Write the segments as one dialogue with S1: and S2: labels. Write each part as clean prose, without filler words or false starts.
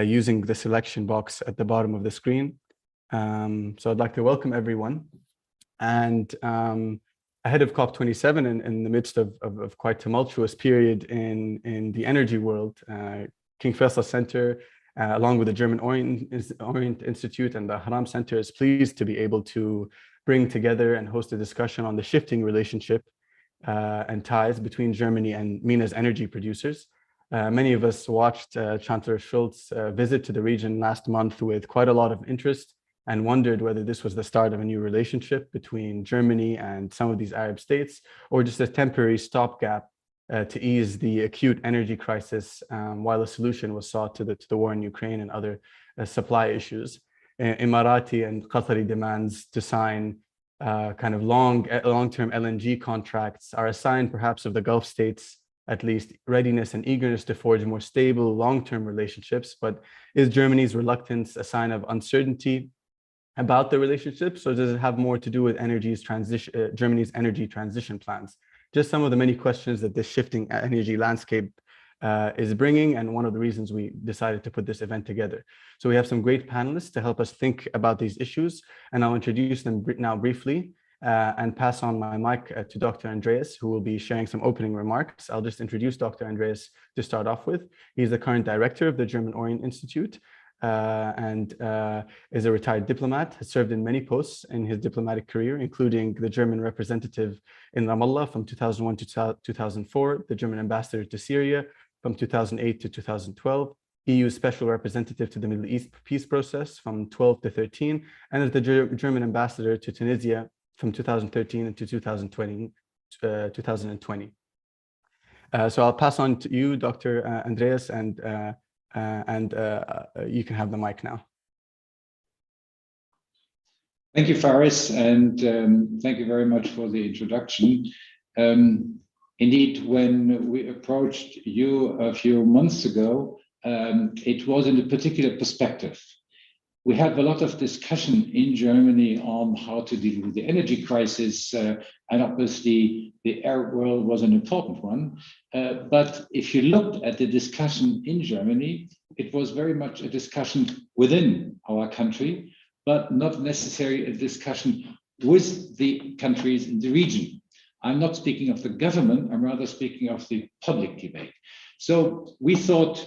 S1: using the selection box at the bottom of the screen. So I'd like to welcome everyone. And ahead of COP27, in the midst of quite tumultuous period in the energy world, King Faisal Center, along with the German Orient Institute and the Haram Center, is pleased to be able to bring together and host a discussion on the shifting relationship and ties between Germany and MENA's energy producers. Many of us watched Chancellor Schulz's visit to the region last month with quite a lot of interest and wondered whether this was the start of a new relationship between Germany and some of these Arab states, or just a temporary stopgap to ease the acute energy crisis while a solution was sought to the war in Ukraine and other supply issues. Emirati and Qatari demands to sign kind of long-term LNG contracts are a sign perhaps of the Gulf states' at least readiness and eagerness to forge more stable long-term relationships. But is Germany's reluctance a sign of uncertainty about the relationship? So does it have more to do with Germany's energy transition plans? Just some of the many questions that this shifting energy landscape is bringing, and one of the reasons we decided to put this event together. So we have some great panelists to help us think about these issues, and I'll introduce them now briefly and pass on my mic to Dr. Andreas, who will be sharing some opening remarks. I'll just introduce Dr. Andreas to start off with. He's the current director of the German Orient Institute and is a retired diplomat, has served in many posts in his diplomatic career, including the German representative in Ramallah from 2001 to 2004, the German ambassador to Syria from 2008 to 2012, EU special representative to the Middle East peace process from 12 to 13, and as the German ambassador to Tunisia from 2013 to 2020. So I'll pass on to you, Dr. Andreas, and you can have the mic now.
S2: Thank you, Faris, and thank you very much for the introduction. Indeed, when we approached you a few months ago, it was in a particular perspective. We had a lot of discussion in Germany on how to deal with the energy crisis, and obviously the Arab world was an important one. But if you looked at the discussion in Germany, it was very much a discussion within our country, but not necessarily a discussion with the countries in the region. I'm not speaking of the government, I'm rather speaking of the public debate. So we thought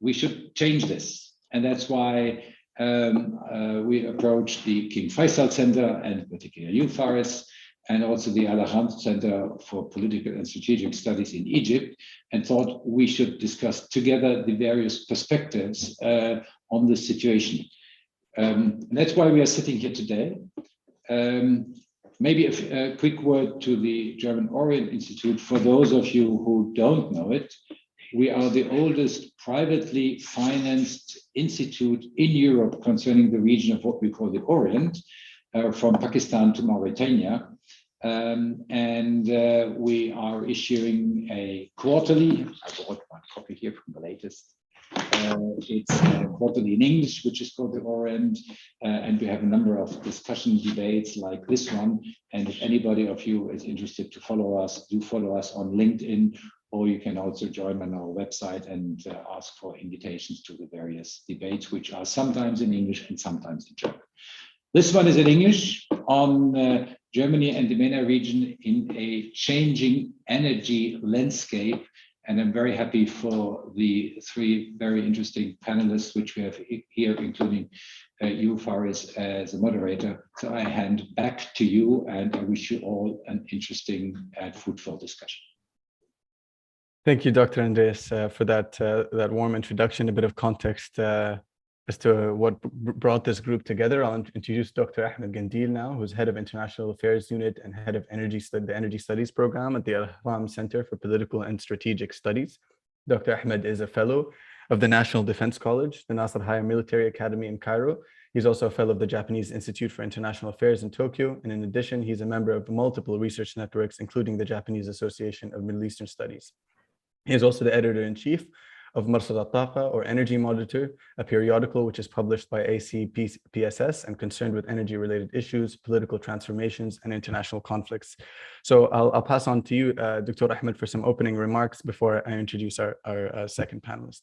S2: we should change this, and that's why we approached the King Faisal Center, and particularly you, Faris, and also the Al-Haram Center for Political and Strategic Studies in Egypt, and thought we should discuss together the various perspectives on the situation. That's why we are sitting here today. Maybe a quick word to the German Orient Institute. For those of you who don't know it, we are the oldest privately financed institute in Europe concerning the region of what we call the Orient, from Pakistan to Mauritania. We are issuing a quarterly, I brought one copy here from the latest. It's quarterly in English, which is called the Orient, and we have a number of discussion debates like this one. And if anybody of you is interested to follow us, do follow us on LinkedIn, or you can also join on our website and ask for invitations to the various debates, which are sometimes in English and sometimes in German. This one is in English on Germany and the MENA region in a changing energy landscape. And I'm very happy for the three very interesting panelists, which we have here, including you, Faris, as a moderator. So I hand back to you, and I wish you all an interesting and fruitful discussion.
S1: Thank you, Dr. Andreas, for that warm introduction, a bit of context as to what brought this group together. I'll introduce Dr. Ahmed Gandil now, who's head of International Affairs Unit and head of the Energy Studies program at the Al-Haram Center for Political and Strategic Studies. Dr. Ahmed is a fellow of the National Defense College, the Nasser Higher Military Academy in Cairo. He's also a fellow of the Japanese Institute for International Affairs in Tokyo. And in addition, he's a member of multiple research networks, including the Japanese Association of Middle Eastern Studies. He is also the editor-in-chief of Marsad al-Taqa, or Energy Monitor, a periodical which is published by ACPSS and concerned with energy-related issues, political transformations, and international conflicts. So I'll pass on to you, Dr. Ahmed, for some opening remarks before I introduce our second panelist.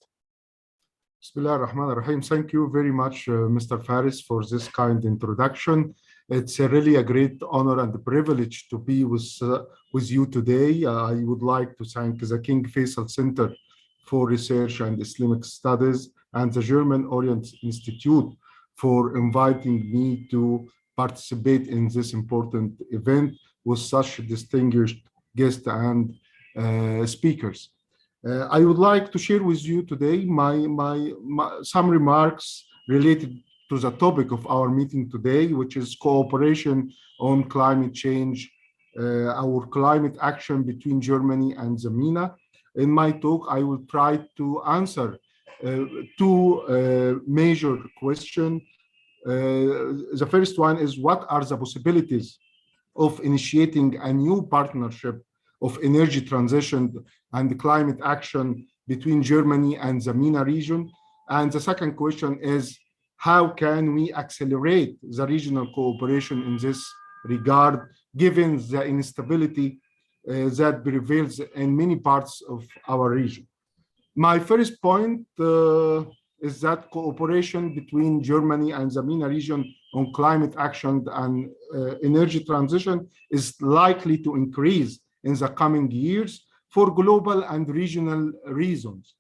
S3: Bismillah ar-Rahman ar-Rahim. Thank you very much, Mr. Faris, for this kind introduction. It's really a great honor and privilege to be with you today. I would like to thank the King Faisal Center for Research and Islamic Studies and the German Orient Institute for inviting me to participate in this important event with such distinguished guests and speakers. I would like to share with you today some remarks related to the topic of our meeting today, which is cooperation on climate change, our climate action between Germany and the MENA. In my talk, I will try to answer two major questions. The first one is, what are the possibilities of initiating a new partnership of energy transition and climate action between Germany and the MENA region? And the second question is, how can we accelerate the regional cooperation in this regard, given the instability that prevails in many parts of our region? My first point is that cooperation between Germany and the MENA region on climate action and energy transition is likely to increase in the coming years for global and regional reasons.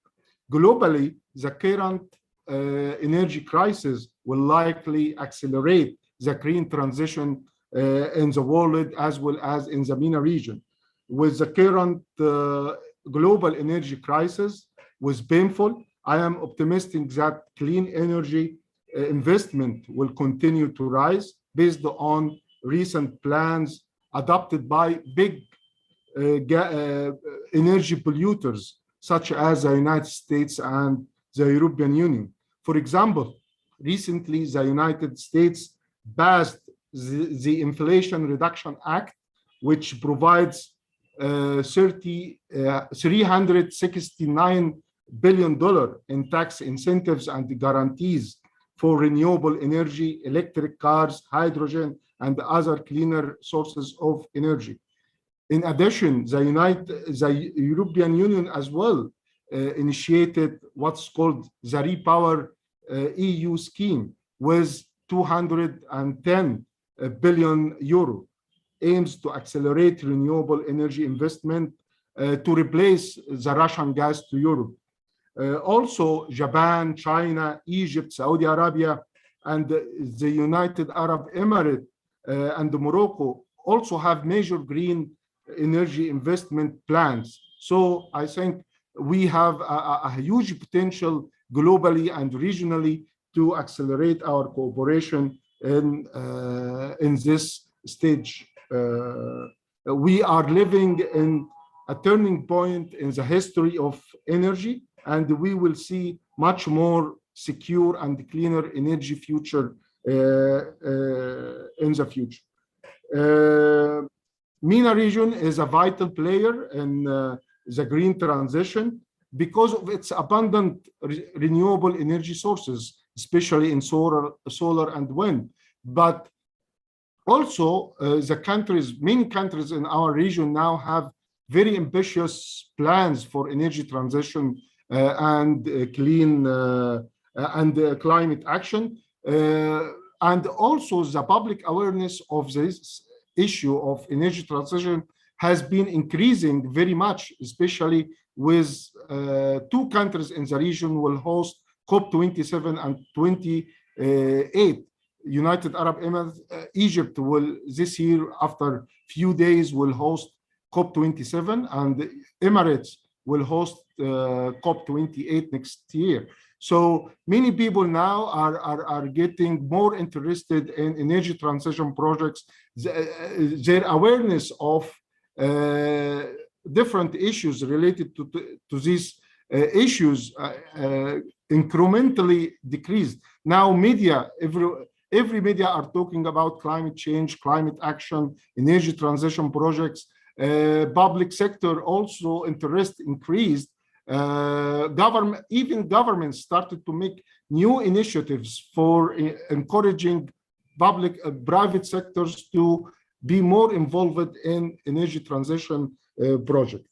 S3: Globally, the current energy crisis will likely accelerate the green transition in the world as well as in the MENA region. With the current global energy crisis was painful, I am optimistic that clean energy investment will continue to rise based on recent plans adopted by big energy polluters such as the United States and the European Union. For example, recently the United States passed the Inflation Reduction Act, which provides $369 billion in tax incentives and guarantees for renewable energy, electric cars, hydrogen, and other cleaner sources of energy. In addition, the European Union as well initiated what's called the Repower EU scheme with 210 billion euro, aims to accelerate renewable energy investment to replace the Russian gas to Europe. Also, Japan, China, Egypt, Saudi Arabia, and the United Arab Emirates and Morocco also have major green energy investment plans. So I think we have a huge potential globally and regionally to accelerate our cooperation in this stage. We are living in a turning point in the history of energy, and we will see much more secure and cleaner energy future in the future. MENA region is a vital player in the green transition because of its abundant renewable energy sources, especially in solar and wind. But also, many countries in our region now have very ambitious plans for energy transition and clean and climate action. And also the public awareness of this issue of energy transition has been increasing very much, especially with two countries in the region will host COP27 and 28. United Arab Emirates, Egypt will this year, after few days, will host COP27, and Emirates will host COP28 next year. So many people now are getting more interested in energy transition projects. Their awareness of different issues related to these issues incrementally decreased. Now every media are talking about climate change, climate action, energy transition projects. Public sector also interest increased. Even governments started to make new initiatives for encouraging private sectors to be more involved in energy transition projects.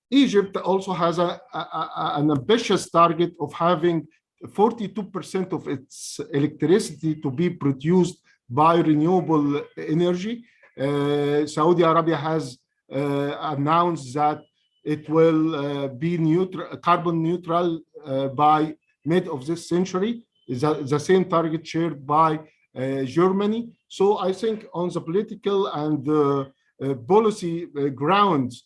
S3: Egypt also has an ambitious target of having 42% of its electricity to be produced by renewable energy. Saudi Arabia has announced that it will be carbon neutral by mid of this century. Is the same target shared by Germany. So I think on the political and policy grounds,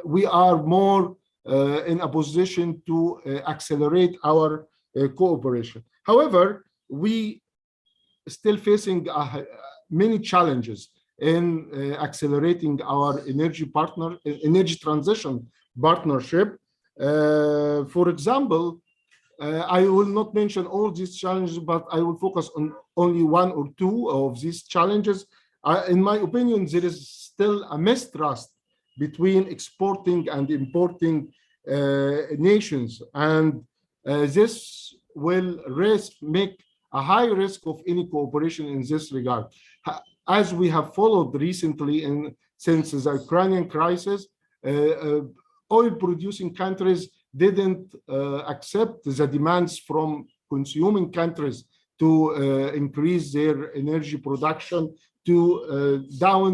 S3: we are more in a position to accelerate our cooperation. However, we still facing many challenges in accelerating our energy transition partnership. For example, I will not mention all these challenges, but I will focus on only one or two of these challenges. In my opinion, there is still a mistrust between exporting and importing nations, and this will make a high risk of any cooperation in this regard. As we have followed recently since the Ukrainian crisis, oil-producing countries didn't accept the demands from consuming countries to increase their energy production, to down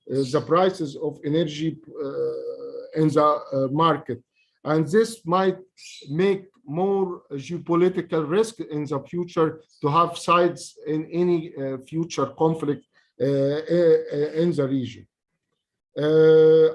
S3: the prices of energy in the market. And this might make more geopolitical risk in the future to have sides in any future conflict in the region.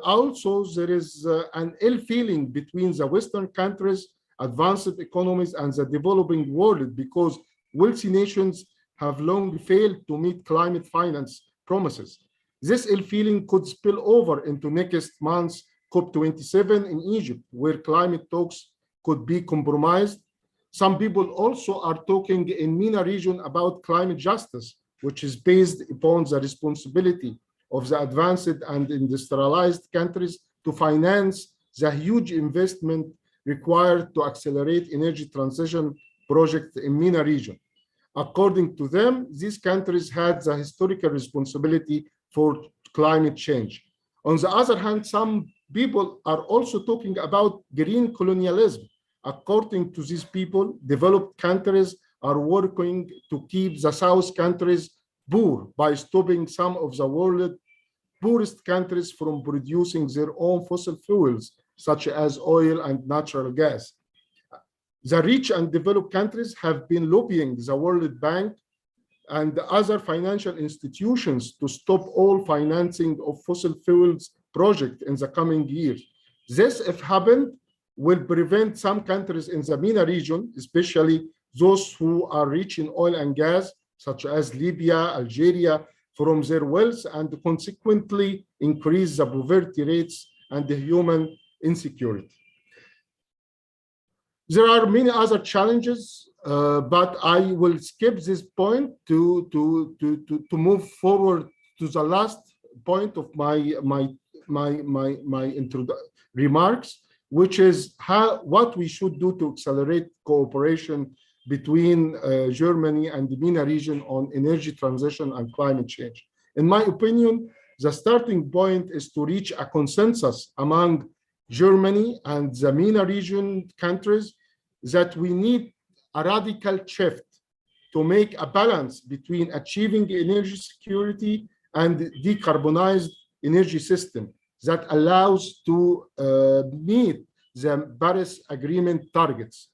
S3: Also, there is an ill feeling between the Western countries, advanced economies, and the developing world, because wealthy nations have long failed to meet climate finance promises. This ill feeling could spill over into next month's COP27 in Egypt, where climate talks could be compromised. Some people also are talking in MENA region about climate justice, which is based upon the responsibility of the advanced and industrialized countries to finance the huge investment required to accelerate energy transition projects in MENA region. According to them, these countries had the historical responsibility for climate change. On the other hand, some people are also talking about green colonialism. According to these people, developed countries are working to keep the South countries poor by stopping some of the world's poorest countries from producing their own fossil fuels, such as oil and natural gas. The rich and developed countries have been lobbying the World Bank and other financial institutions to stop all financing of fossil fuels projects in the coming years. This, if happened, will prevent some countries in the MENA region, especially those who are rich in oil and gas, such as Libya, Algeria, from their wealth, and consequently increase the poverty rates and the human insecurity. There are many other challenges, but I will skip this point to move forward to the last point of my remarks, which is what we should do to accelerate cooperation between Germany and the MENA region on energy transition and climate change. In my opinion, the starting point is to reach a consensus among Germany and the MENA region countries that we need a radical shift to make a balance between achieving energy security and decarbonized energy system that allows to meet the Paris Agreement targets.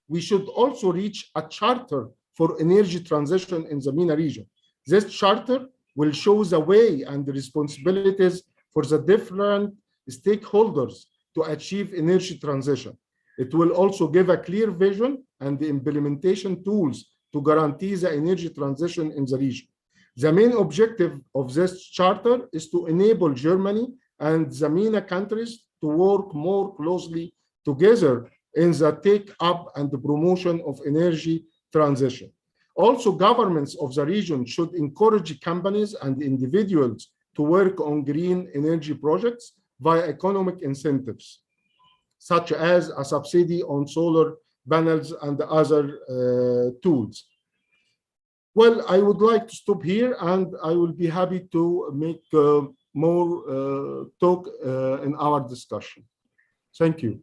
S3: We should also reach a charter for energy transition in the MENA region. This charter will show the way and the responsibilities for the different stakeholders to achieve energy transition. It will also give a clear vision and the implementation tools to guarantee the energy transition in the region. The main objective of this charter is to enable Germany and the MENA countries to work more closely together in the take-up and the promotion of energy transition. Also, governments of the region should encourage companies and individuals to work on green energy projects via economic incentives, such as a subsidy on solar panels and other tools. Well, I would like to stop here, and I will be happy to make more talk in our discussion. Thank you.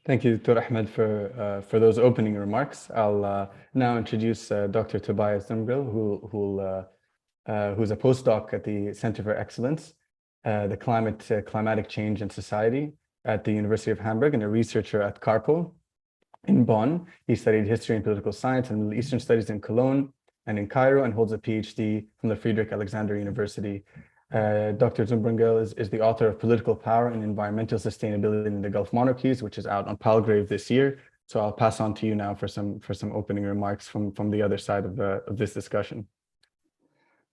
S1: Thank you, Dr. Ahmed, for those opening remarks. I'll now introduce Dr. Tobias Zumbril, who's a postdoc at the Center for Excellence, the Climatic Change and Society at the University of Hamburg, and a researcher at CARPO in Bonn. He studied history and political science and Middle Eastern studies in Cologne and in Cairo, and holds a PhD from the Friedrich Alexander University. Dr. Zumbrungel is the author of Political Power and Environmental Sustainability in the Gulf Monarchies, which is out on Palgrave this year. So I'll pass on to you now for some opening remarks from the other side of this discussion.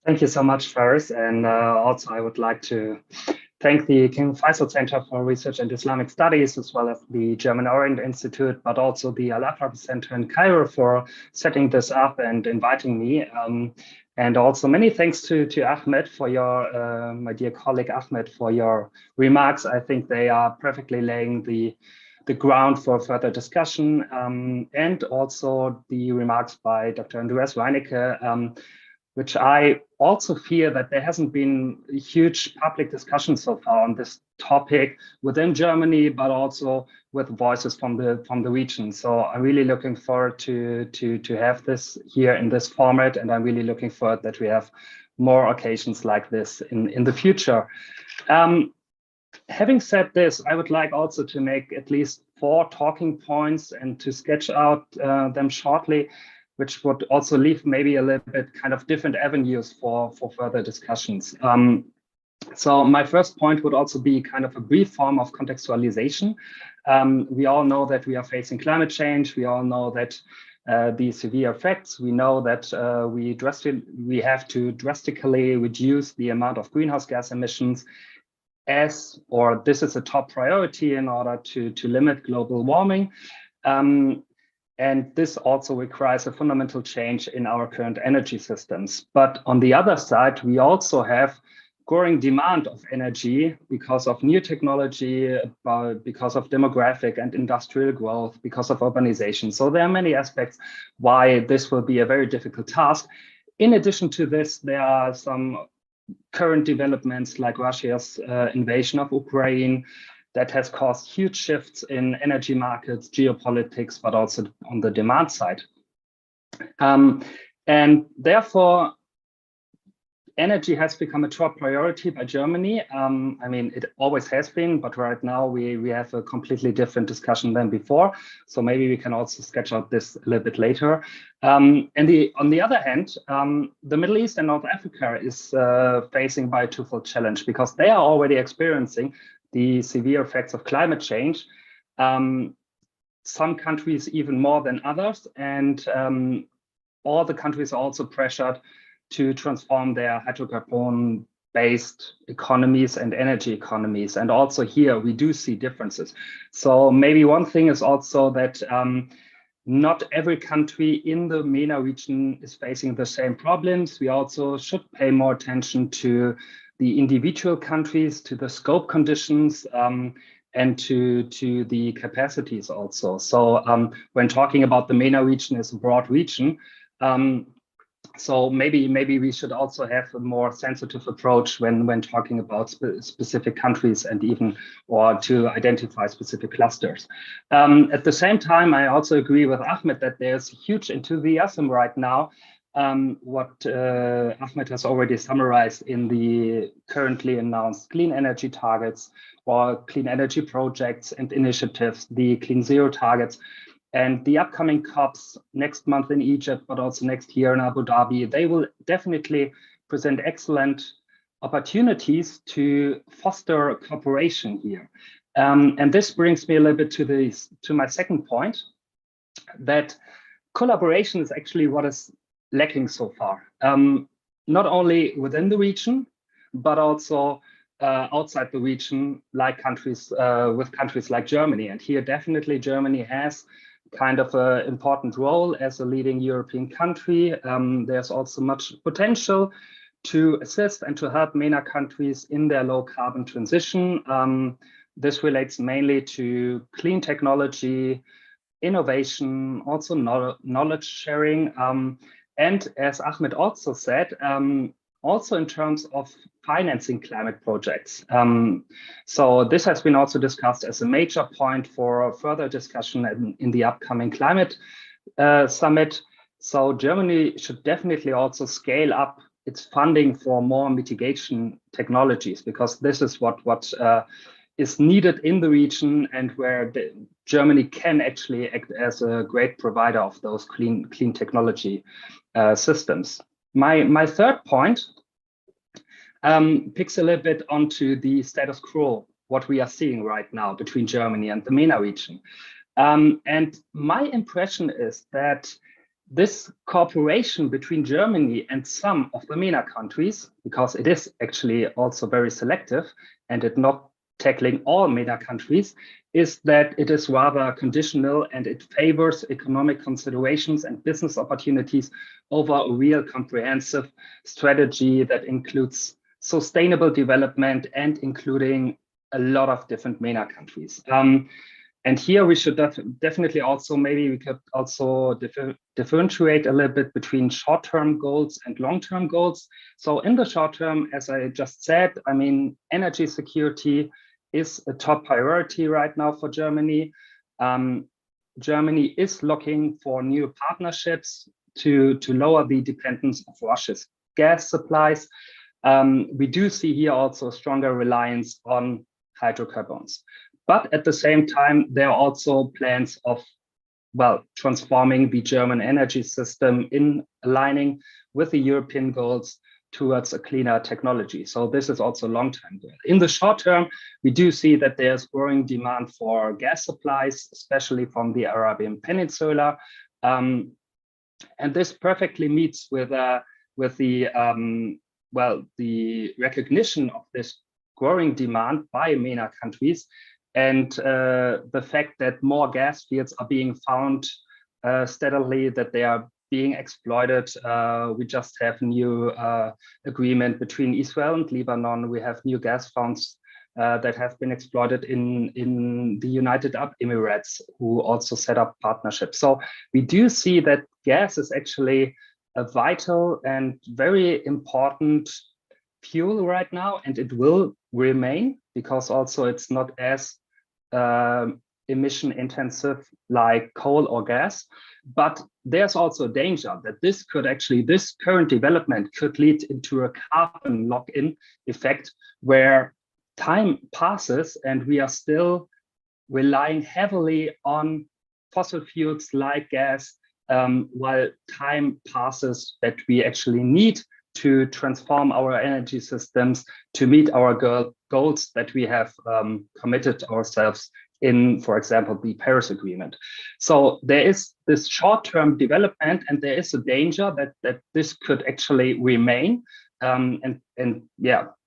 S4: Thank you so much, Faris. And also I would like to thank the King Faisal Center for Research and Islamic Studies, as well as the German Orient Institute, but also the Al-Atrabi Center in Cairo for setting this up and inviting me. And also many thanks to Ahmed for your, my dear colleague Ahmed, for your remarks. I think they are perfectly laying the ground for further discussion, and also the remarks by Dr. Andreas Reinecke, which I also fear that there hasn't been a huge public discussion so far on this topic within Germany, but also with voices from the region. So I'm really looking forward to have this here in this format, and I'm really looking forward that we have more occasions like this in the future. Having said this, I would like also to make at least 4 talking points and to sketch out them shortly, which would also leave maybe a little bit kind of different avenues for further discussions. So my first point would also be kind of a brief form of contextualization. We all know that we are facing climate change. We all know that the severe effects. We know that we have to drastically reduce the amount of greenhouse gas emissions this is a top priority in order to limit global warming. And this also requires a fundamental change in our current energy systems. But on the other side, we also have growing demand of energy because of new technology, because of demographic and industrial growth, because of urbanization. So there are many aspects why this will be a very difficult task. In addition to this, there are some current developments like Russia's invasion of Ukraine, that has caused huge shifts in energy markets, geopolitics, but also on the demand side. And therefore, energy has become a top priority by Germany. I mean, it always has been, but right now we have a completely different discussion than before. So maybe we can also sketch out this a little bit later. On the other hand, the Middle East and North Africa is facing by a twofold challenge, because they are already experiencing the severe effects of climate change. Some countries even more than others, and all the countries are also pressured to transform their hydrocarbon-based economies and energy economies. And also here we do see differences. So maybe one thing is also that not every country in the MENA region is facing the same problems. We also should pay more attention to the individual countries, to the scope conditions, and to the capacities also. So when talking about the MENA region as a broad region, so maybe we should also have a more sensitive approach when talking about specific countries, and even or to identify specific clusters. At the same time, I also agree with Ahmed that there's huge enthusiasm right now. What Ahmed has already summarized in the currently announced clean energy targets or clean energy projects and initiatives, the Clean Zero targets, and the upcoming COPs next month in Egypt, but also next year in Abu Dhabi. They will definitely present excellent opportunities to foster cooperation here. And this brings me a little bit to my second point, that collaboration is actually what is lacking so far, not only within the region, but also outside the region, like countries with countries like Germany. And here definitely Germany has kind of an important role as a leading European country. There's also much potential to assist and to help MENA countries in their low carbon transition. This relates mainly to clean technology, innovation, also knowledge sharing. And as Ahmed also said, also in terms of financing climate projects. So this has been also discussed as a major point for further discussion in the upcoming climate summit. So Germany should definitely also scale up its funding for more mitigation technologies, because this is what is needed in the region, and where Germany can actually act as a great provider of those clean technology systems. My third point picks a little bit onto the status quo, what we are seeing right now between Germany and the MENA region. And my impression is that this cooperation between Germany and some of the MENA countries, because it is actually also very selective and it not tackling all MENA countries, is that it is rather conditional, and it favors economic considerations and business opportunities over a real comprehensive strategy that includes sustainable development and including a lot of different MENA countries. And here we should definitely also, maybe we could also differentiate a little bit between short-term goals and long-term goals. So in the short term, as I just said, I mean, energy security is a top priority right now for Germany. Germany is looking for new partnerships to lower the dependence of Russia's gas supplies. We do see here also a stronger reliance on hydrocarbons. But at the same time, there are also plans of, well, transforming the German energy system in aligning with the European goals towards a cleaner technology. So this is also a long-term goal. In the short term, we do see that there's growing demand for gas supplies, especially from the Arabian Peninsula. And this perfectly meets with the recognition of this growing demand by MENA countries, and the fact that more gas fields are being found steadily, that they are being exploited. We just have a new agreement between Israel and Lebanon. We have new gas fonts that have been exploited in the United Arab Emirates, who also set up partnerships. So we do see that gas is actually a vital and very important fuel right now, and it will remain, because also it's not as emission intensive like coal or gas. But there's also a danger that this current development could lead into a carbon lock-in effect, where time passes and we are still relying heavily on fossil fuels like gas, while time passes that we actually need to transform our energy systems to meet our goals that we have committed ourselves in, for example, the Paris Agreement. So there is this short-term development, and there is a danger that this could actually remain and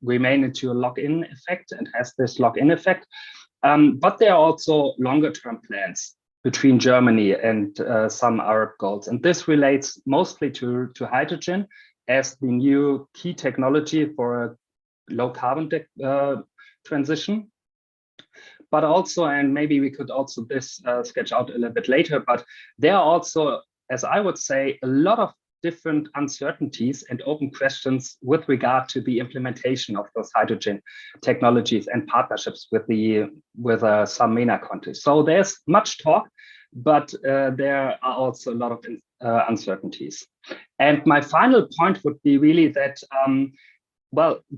S4: remain into a lock-in effect, and has this lock-in effect. But there are also longer-term plans between Germany and some Arab goals, and this relates mostly to hydrogen as the new key technology for a low carbon transition. But also, and maybe we could also sketch out a little bit later, but there are also, as I would say, a lot of different uncertainties and open questions with regard to the implementation of those hydrogen technologies and partnerships with some MENA countries. So there's much talk, but there are also a lot of uncertainties. And my final point would be really that,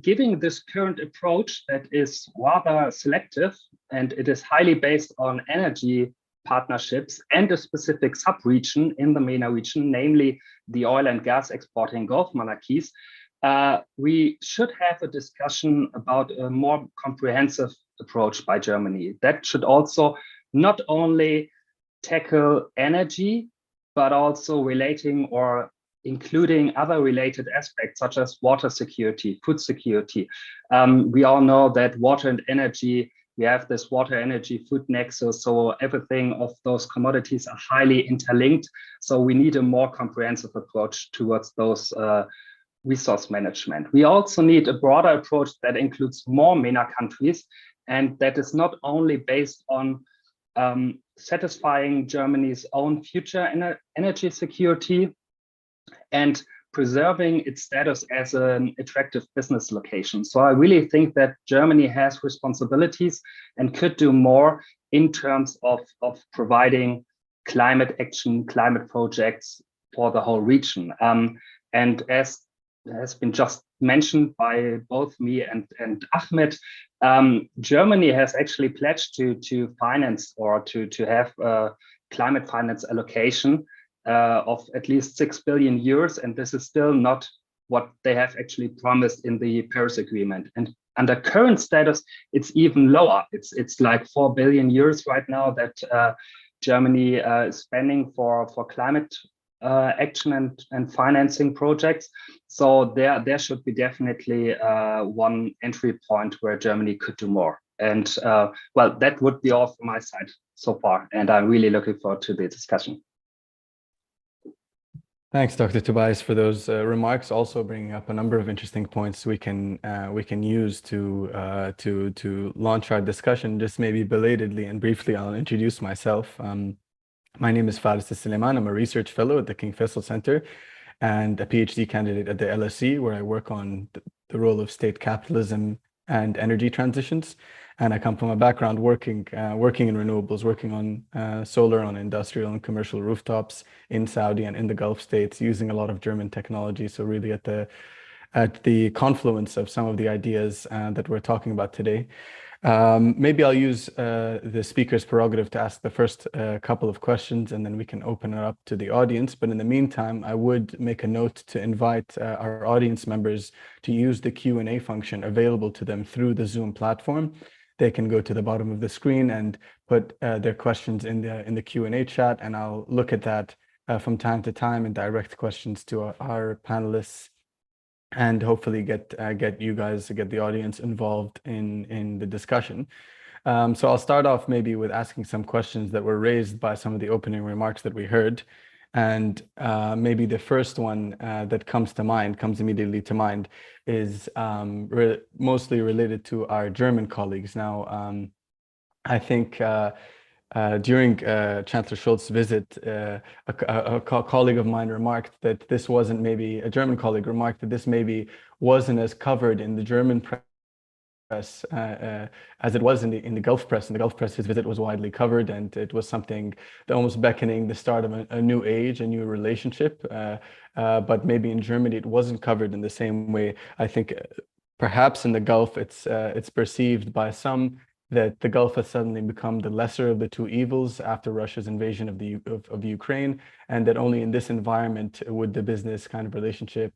S4: giving this current approach that is rather selective, and it is highly based on energy partnerships and a specific sub-region in the MENA region, namely the oil and gas exporting Gulf monarchies, we should have a discussion about a more comprehensive approach by Germany. That should also not only tackle energy, but also relating or including other related aspects such as water security, food security. We all know that water and energy, we have this water, energy, food nexus. So everything of those commodities are highly interlinked. So we need a more comprehensive approach towards those resource management. We also need a broader approach that includes more MENA countries, and that is not only based on satisfying Germany's own future energy security and preserving its status as an attractive business location. So I really think that Germany has responsibilities and could do more in terms of providing climate action, climate projects for the whole region. And as has been just mentioned by both me and Ahmed, Germany has actually pledged to finance or to have a climate finance allocation of at least 6 billion euros, and this is still not what they have actually promised in the Paris Agreement. And under current status, it's even lower. It's like 4 billion euros right now that Germany is spending for climate action and financing projects. So there should be definitely one entry point where Germany could do more. And well, that would be all from my side so far. And I'm really looking forward to the discussion.
S1: Thanks, Dr. Tobias, for those remarks. Also bringing up a number of interesting points we can use to launch our discussion. Just maybe belatedly and briefly, I'll introduce myself. My name is Faris Suleiman. I'm a research fellow at the King Faisal Center and a PhD candidate at the LSE, where I work on the role of state capitalism and energy transitions. And I come from a background working in renewables, working on solar on industrial and commercial rooftops in Saudi and in the Gulf states, using a lot of German technology. So really at the confluence of some of the ideas that we're talking about today. Maybe I'll use the speaker's prerogative to ask the first couple of questions, and then we can open it up to the audience. But in the meantime, I would make a note to invite our audience members to use the Q&A function available to them through the Zoom platform. They can go to the bottom of the screen and put their questions in the Q&A chat, and I'll look at that from time to time and direct questions to our panelists, and hopefully get the audience involved in the discussion. So I'll start off maybe with asking some questions that were raised by some of the opening remarks that we heard. And maybe the first one that comes immediately to mind is mostly related to our German colleagues. Now, I think during Chancellor Scholz's visit, a colleague of mine remarked that this wasn't maybe, a German colleague remarked that this maybe wasn't as covered in the German press as it was in the Gulf press. In the Gulf press, his visit was widely covered, and it was something that almost beckoning the start of a new age, a new relationship. But maybe in Germany, it wasn't covered in the same way. I think perhaps in the Gulf, it's perceived by some that the Gulf has suddenly become the lesser of the two evils after Russia's invasion of Ukraine, and that only in this environment would the business kind of relationship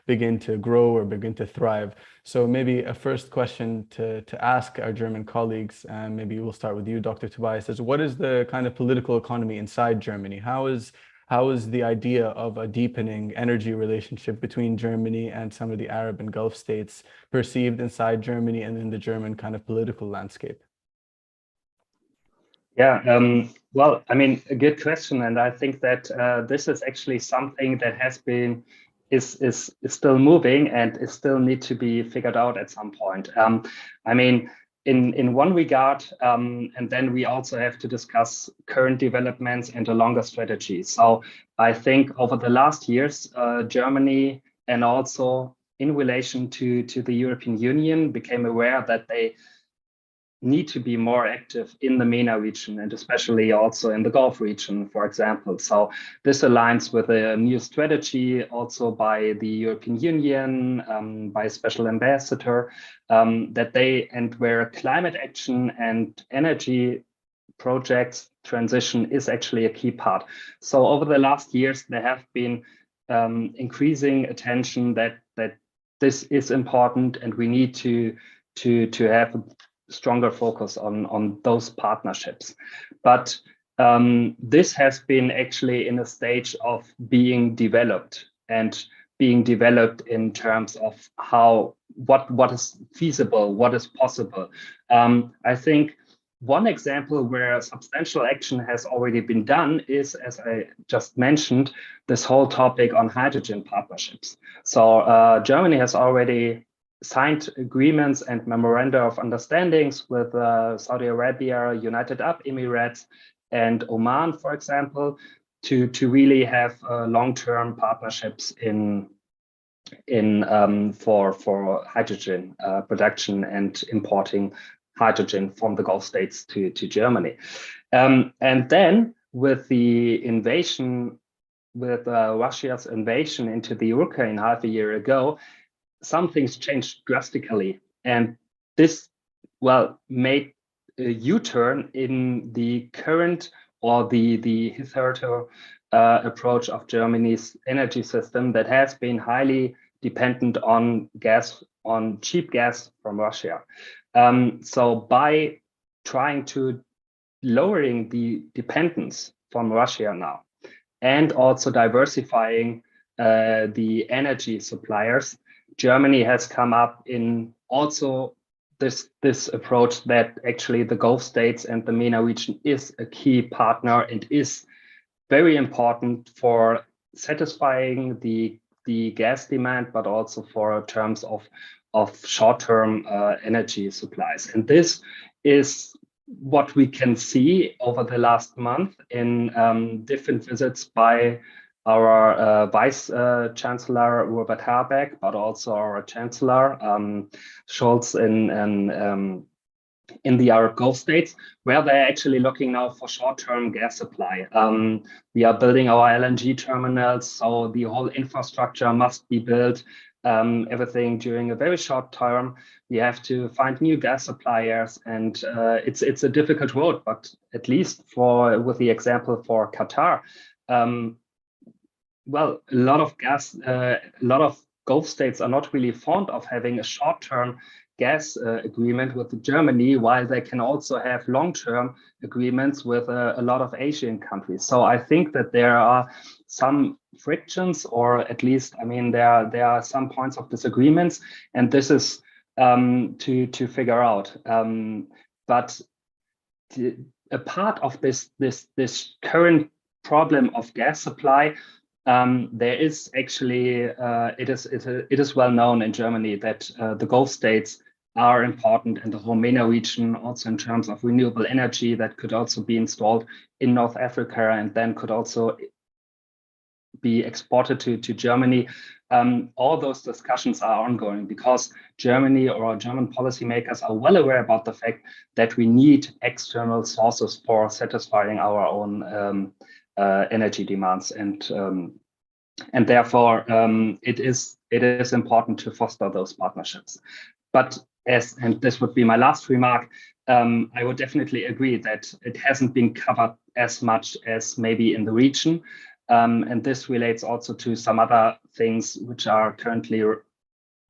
S1: begin to grow or begin to thrive. So maybe a first question to ask our German colleagues, and maybe we'll start with you, Dr. Tobias, is what is the kind of political economy inside Germany? How is the idea of a deepening energy relationship between Germany and some of the Arab and Gulf states perceived inside Germany and in the German kind of political landscape?
S4: Yeah, well, I mean, a good question. And I think that this is actually something that is still moving and is still need to be figured out at some point. I mean, in one regard, and then we also have to discuss current developments and a longer strategy. So I think over the last years, Germany and also in relation to the European Union became aware that they need to be more active in the MENA region and especially also in the Gulf region, for example. So this aligns with a new strategy also by the European Union, by Special Ambassador, where climate action and energy projects transition is actually a key part. So over the last years, there have been increasing attention that this is important and we need to have a stronger focus on those partnerships. But this has been actually in a stage of being developed in terms of what is feasible, what is possible. I think one example where substantial action has already been done is, as I just mentioned, this whole topic on hydrogen partnerships. So Germany has already signed agreements and memoranda of understandings with Saudi Arabia, United Arab Emirates, and Oman, for example, to really have long-term partnerships for hydrogen production and importing hydrogen from the Gulf states to Germany. And then with the invasion, with Russia's invasion into the Ukraine half a year ago, some things changed drastically. And this, well, made a U-turn in the current or the hitherto approach of Germany's energy system that has been highly dependent on gas, on cheap gas from Russia. So by trying to lowering the dependence from Russia now, and also diversifying the energy suppliers, Germany has come up in also this approach that actually the Gulf states and the MENA region is a key partner and is very important for satisfying the gas demand, but also for terms of short-term energy supplies. And this is what we can see over the last month in different visits by our Vice Chancellor Robert Habeck, but also our Chancellor Scholz in the Arab Gulf states, where they're actually looking now for short-term gas supply. We are building our LNG terminals, so the whole infrastructure must be built. Everything during a very short term. We have to find new gas suppliers, and it's a difficult road. But at least with the example for Qatar, well, a lot of Gulf states are not really fond of having a short-term gas agreement with Germany, while they can also have long-term agreements with a lot of Asian countries. So I think that there are some frictions, or at least, I mean, there are some points of disagreements, and this is to figure out. But a part of this current problem of gas supply, there is actually it is well known in Germany that the Gulf states are important, and the whole MENA region, also in terms of renewable energy that could also be installed in North Africa and then could also be exported to Germany. All those discussions are ongoing because Germany or German policymakers are well aware about the fact that we need external sources for satisfying our own energy demands, and therefore it is important to foster those partnerships. But and this would be my last remark, I would definitely agree that it hasn't been covered as much as maybe in the region. And this relates also to some other things which are currently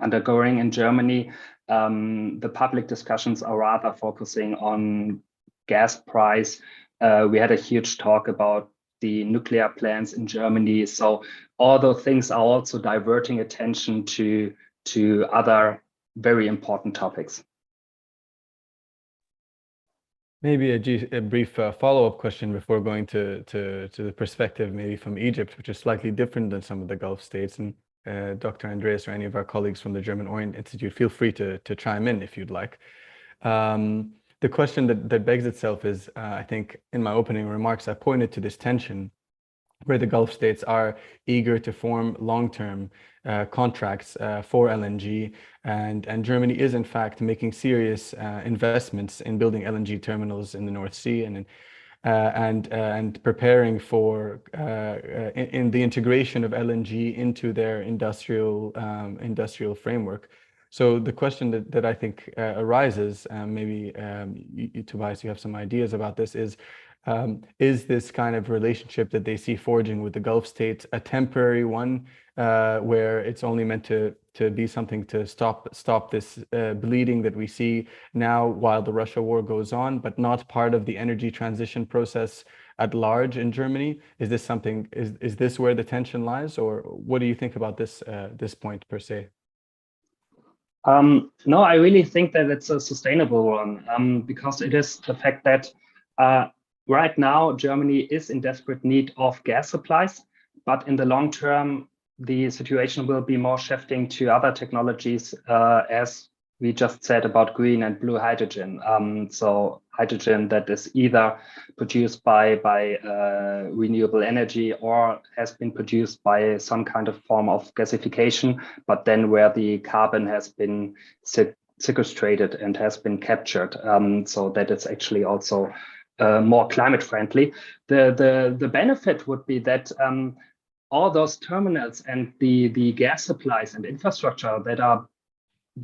S4: undergoing in Germany. The public discussions are rather focusing on gas price. We had a huge talk about the nuclear plants in Germany. So all those things are also diverting attention to other very important topics.
S1: Maybe a brief follow-up question before going to the perspective maybe from Egypt, which is slightly different than some of the Gulf states. And Dr. Andreas or any of our colleagues from the German Orient Institute, feel free to chime in if you'd like. The question that begs itself is, I think in my opening remarks, I pointed to this tension where the Gulf states are eager to form long-term contracts for LNG, and Germany is in fact making serious investments in building LNG terminals in the North Sea and preparing for in the integration of LNG into their industrial framework. So the question that I think arises, maybe you, Tobias, you have some ideas about this, is this kind of relationship that they see forging with the Gulf states a temporary one, where it's only meant to be something to stop this bleeding that we see now while the Russia war goes on, but not part of the energy transition process at large in Germany? Is this something? Is this where the tension lies, or what do you think about this point per se?
S4: No, I really think that it's a sustainable one, because it is the fact that right now Germany is in desperate need of gas supplies, but in the long term, the situation will be more shifting to other technologies as we just said about green and blue hydrogen. So hydrogen that is either produced by renewable energy or has been produced by some kind of form of gasification, but then where the carbon has been sequestrated and has been captured. So that it's actually also more climate friendly. The benefit would be that all those terminals and the gas supplies and infrastructure that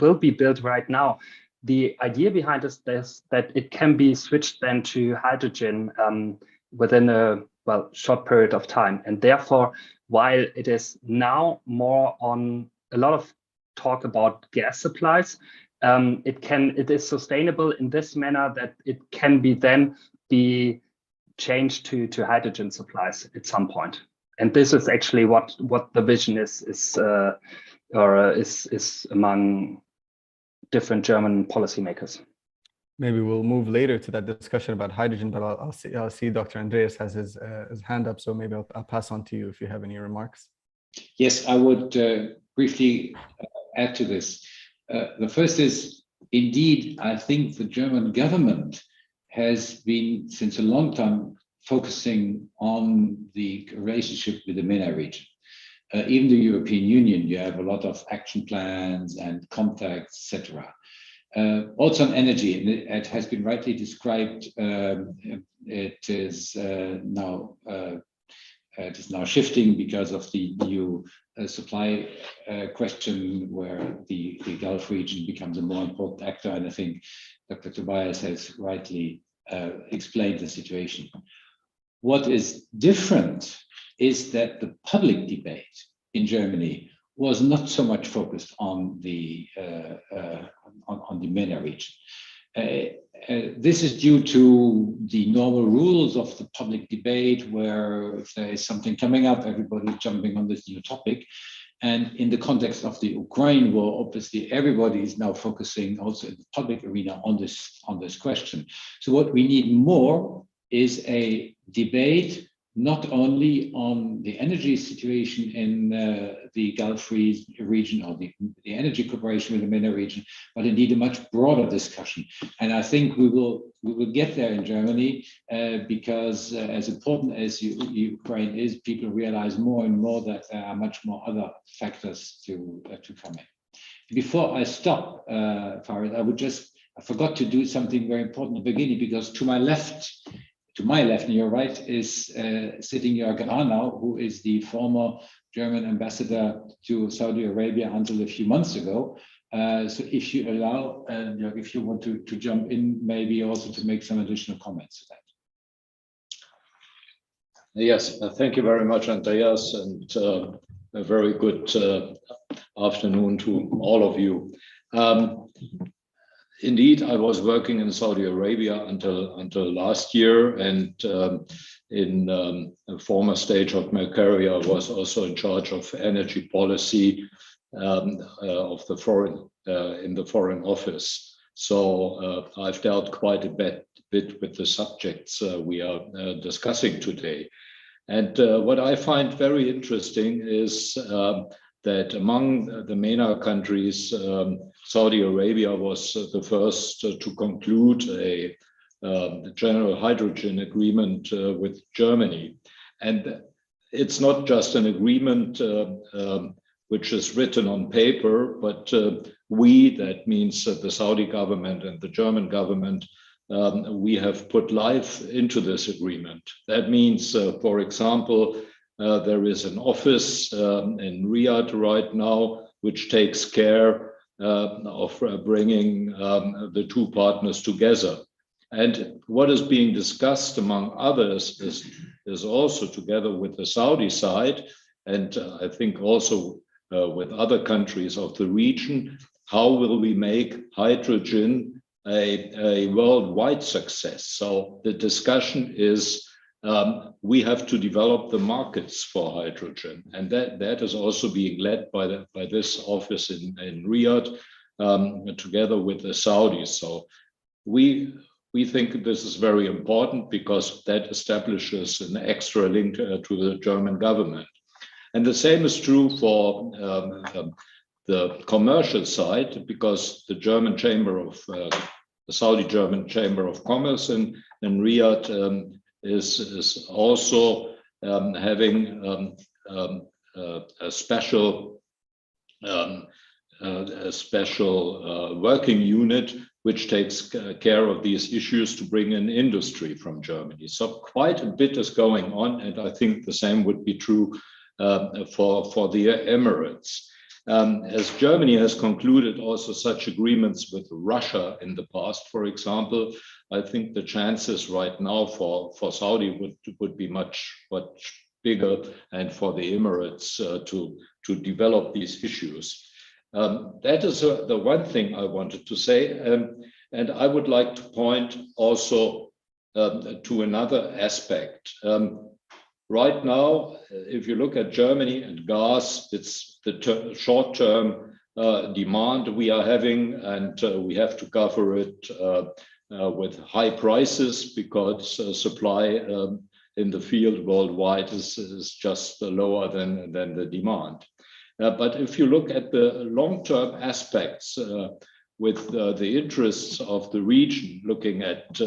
S4: will be built right now, the idea behind this is that it can be switched then to hydrogen within a short period of time. And therefore, while it is now more on a lot of talk about gas supplies, it is sustainable in this manner that it can be changed to hydrogen supplies at some point. And this is actually what the vision is among different German policymakers.
S1: Maybe we'll move later to that discussion about hydrogen, but I'll see Dr. Andreas has his hand up, so maybe I'll pass on to you if you have any remarks.
S2: Yes, I would briefly add to this. The first is, indeed, I think the German government has been, since a long time, focusing on the relationship with the MENA region. Even the European Union, you have a lot of action plans and contacts, etc. Also on energy, and it has been rightly described. It is now shifting because of the new supply question, where the Gulf region becomes a more important actor. And I think Dr. Tobias has rightly explained the situation. What is different is that the public debate in Germany was not so much focused on the MENA region. This is due to the normal rules of the public debate, where if there is something coming up, everybody's jumping on this new topic. And in the context of the Ukraine war, obviously everybody is now focusing also in the public arena on this question. So what we need more is a debate not only on the energy situation in the Gulf region or the energy cooperation with the MENA region, but indeed a much broader discussion. And I think we will get there in Germany because as important as Ukraine is, people realize more and more that there are much more other factors to come in. Before I stop, Farid, I forgot to do something very important at the beginning, because to my left and your right is sitting Jörg Arnau, who is the former German ambassador to Saudi Arabia until a few months ago. So if you allow, Jörg, if you want to jump in, maybe also to make some additional comments to that.
S5: Yes, thank you very much, Andreas, and a very good afternoon to all of you. Indeed, I was working in Saudi Arabia until last year, and in a former stage of my career, I was also in charge of energy policy of the in the Foreign Office. So I've dealt quite a bit with the subjects we are discussing today. And what I find very interesting is that among the MENA countries, Saudi Arabia was the first to conclude a general hydrogen agreement with Germany. And it's not just an agreement which is written on paper, but that means the Saudi government and the German government, we have put life into this agreement. That means, for example, there is an office in Riyadh right now which takes care of bringing the two partners together. And what is being discussed, among others, is also together with the Saudi side, and I think also with other countries of the region, how will we make hydrogen a worldwide success? So the discussion is, we have to develop the markets for hydrogen, and that is also being led by this office in Riyadh, together with the Saudis. So we think this is very important, because that establishes an extra link to the German government. And the same is true for the commercial side, because the German Chamber of the Saudi German Chamber of Commerce in Riyadh is also having a special working unit which takes care of these issues to bring in industry from Germany. So quite a bit is going on, and I think the same would be true for the Emirates. As Germany has concluded also such agreements with Russia in the past, for example, I think the chances right now for Saudi would be much bigger, and for the Emirates to develop these issues. That is the one thing I wanted to say. And I would like to point also to another aspect. Right now, if you look at Germany and gas, it's the short-term demand we are having, and we have to cover it with high prices because supply in the field worldwide is just lower than the demand. But if you look at the long-term aspects with the interests of the region, looking at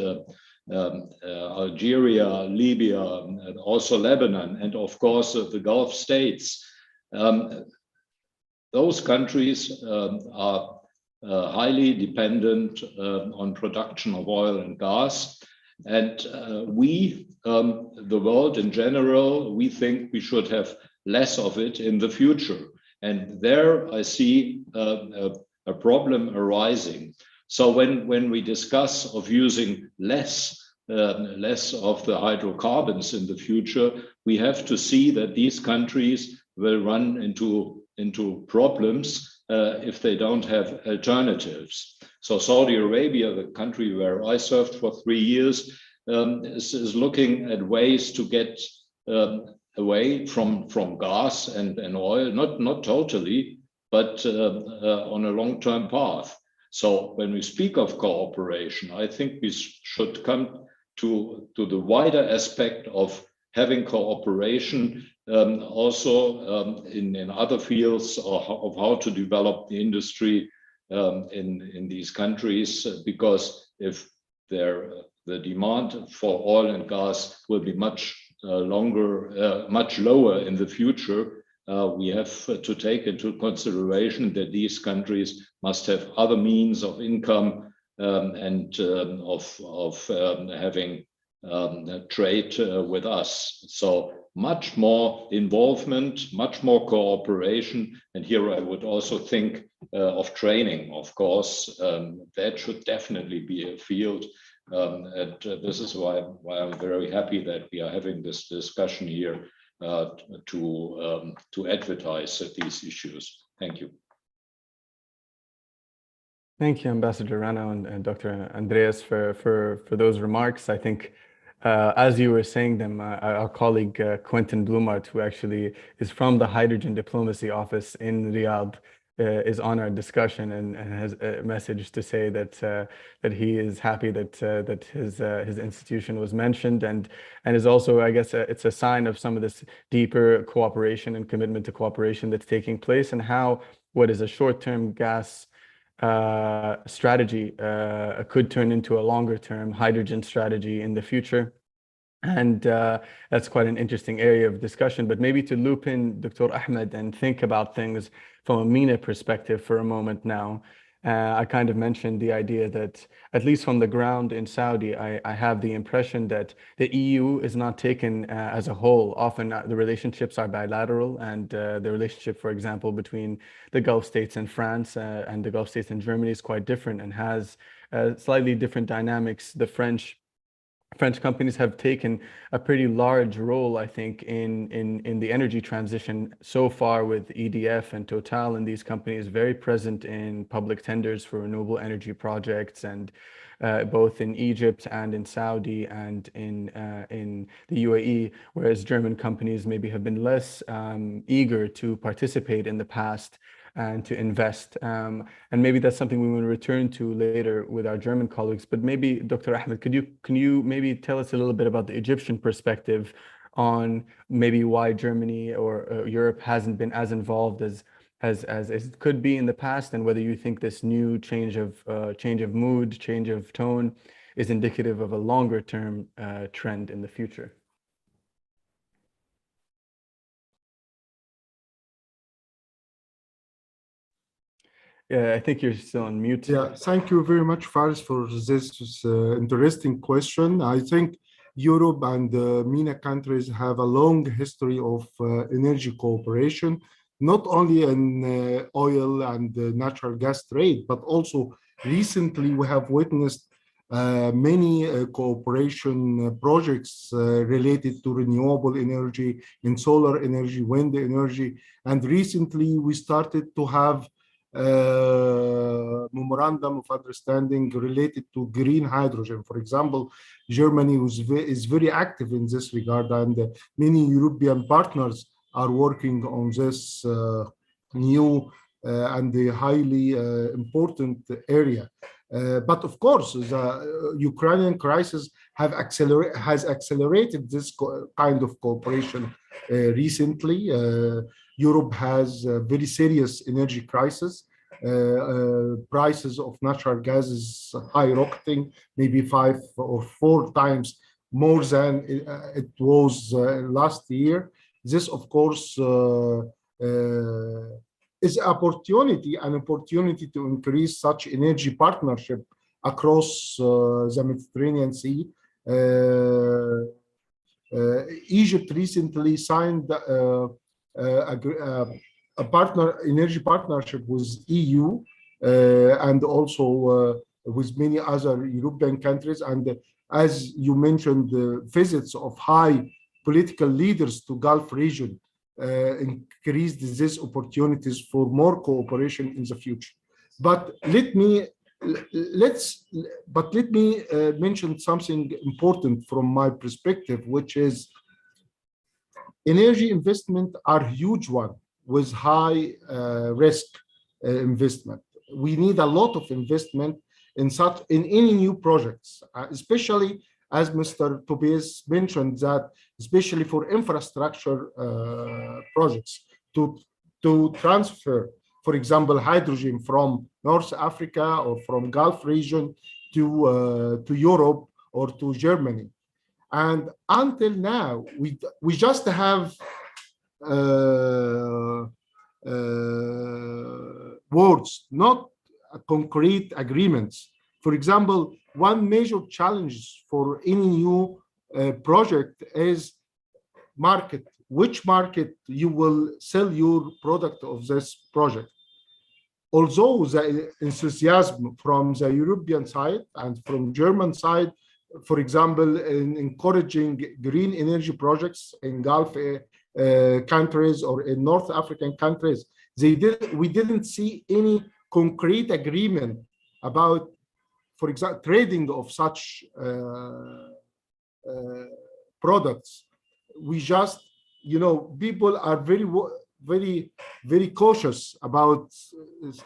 S5: Algeria, Libya, and also Lebanon, and of course the Gulf states, those countries are highly dependent on production of oil and gas. And we, the world in general, we think we should have less of it in the future. And there I see a problem arising. So when we discuss of using less of the hydrocarbons in the future, we have to see that these countries will run into problems if they don't have alternatives. So Saudi Arabia, the country where I served for 3 years, is looking at ways to get away from gas and oil, not totally, but on a long-term path. So when we speak of cooperation, I think we should come to the wider aspect of having cooperation also in other fields of how to develop the industry in these countries, because if the demand for oil and gas will be much lower in the future, we have to take into consideration that these countries must have other means of income and of having trade with us. So much more involvement, much more cooperation. And here I would also think of training, of course. That should definitely be a field. And this is why I'm very happy that we are having this discussion here to advertise these issues. Thank you.
S1: Thank you, Ambassador Rana and Dr. Andreas for those remarks. I think as you were saying them, our colleague Quentin Blumart, who actually is from the Hydrogen Diplomacy Office in Riyadh, is on our discussion and has a message to say that he is happy that his institution was mentioned, and is also, I guess, it's a sign of some of this deeper cooperation and commitment to cooperation that's taking place, and how what is a short-term gas strategy could turn into a longer-term hydrogen strategy in the future. And that's quite an interesting area of discussion. But maybe to loop in Dr. Ahmed and think about things from a MENA perspective for a moment now. I kind of mentioned the idea that, at least from the ground in Saudi, I have the impression that the EU is not taken as a whole. Often the relationships are bilateral, and the relationship, for example, between the Gulf states and France and the Gulf states and Germany is quite different and has slightly different dynamics. The French companies have taken a pretty large role, I think, in the energy transition so far, with EDF and Total, and these companies very present in public tenders for renewable energy projects, and both in Egypt and in Saudi and in the UAE, whereas German companies maybe have been less eager to participate in the past and to invest. And maybe that's something we will return to later with our German colleagues. But maybe, Dr. Ahmed, can you maybe tell us a little bit about the Egyptian perspective on maybe why Germany or Europe hasn't been as involved as it could be in the past, and whether you think this new change of mood, change of tone is indicative of a longer term trend in the future. Yeah, I think you're still on mute.
S3: Yeah, thank you very much, Faris, for this interesting question. I think Europe and the MENA countries have a long history of energy cooperation, not only in oil and natural gas trade, but also recently we have witnessed many cooperation projects related to renewable energy, in solar energy, wind energy, and recently we started to have memorandum of understanding related to green hydrogen. For example, Germany is very active in this regard, and many European partners are working on this new and the highly important area. But of course, the Ukrainian crisis has accelerated this kind of cooperation recently. Europe has a very serious energy crisis. Prices of natural gas is skyrocketing, maybe 5 or 4 times more than it was last year. This, of course, is an opportunity to increase such energy partnership across the Mediterranean Sea. Egypt recently signed a energy partnership with EU and also with many other European countries. And as you mentioned, the visits of high political leaders to Gulf region increased these opportunities for more cooperation in the future. But let me mention something important from my perspective, which is energy investment are huge one with high risk investment. We need a lot of investment in any new projects, especially as Mr. Tobias mentioned, that especially for infrastructure projects to transfer, for example, hydrogen from North Africa or from Gulf region to Europe or to Germany. And until now, we just have words, not concrete agreements. For example, one major challenge for any new project is market. Which market you will sell your product of this project? Although the enthusiasm from the European side and from German side, for example, in encouraging green energy projects in Gulf countries or in North African countries, we didn't see any concrete agreement about, for example, trading of such products. We just, people are very cautious about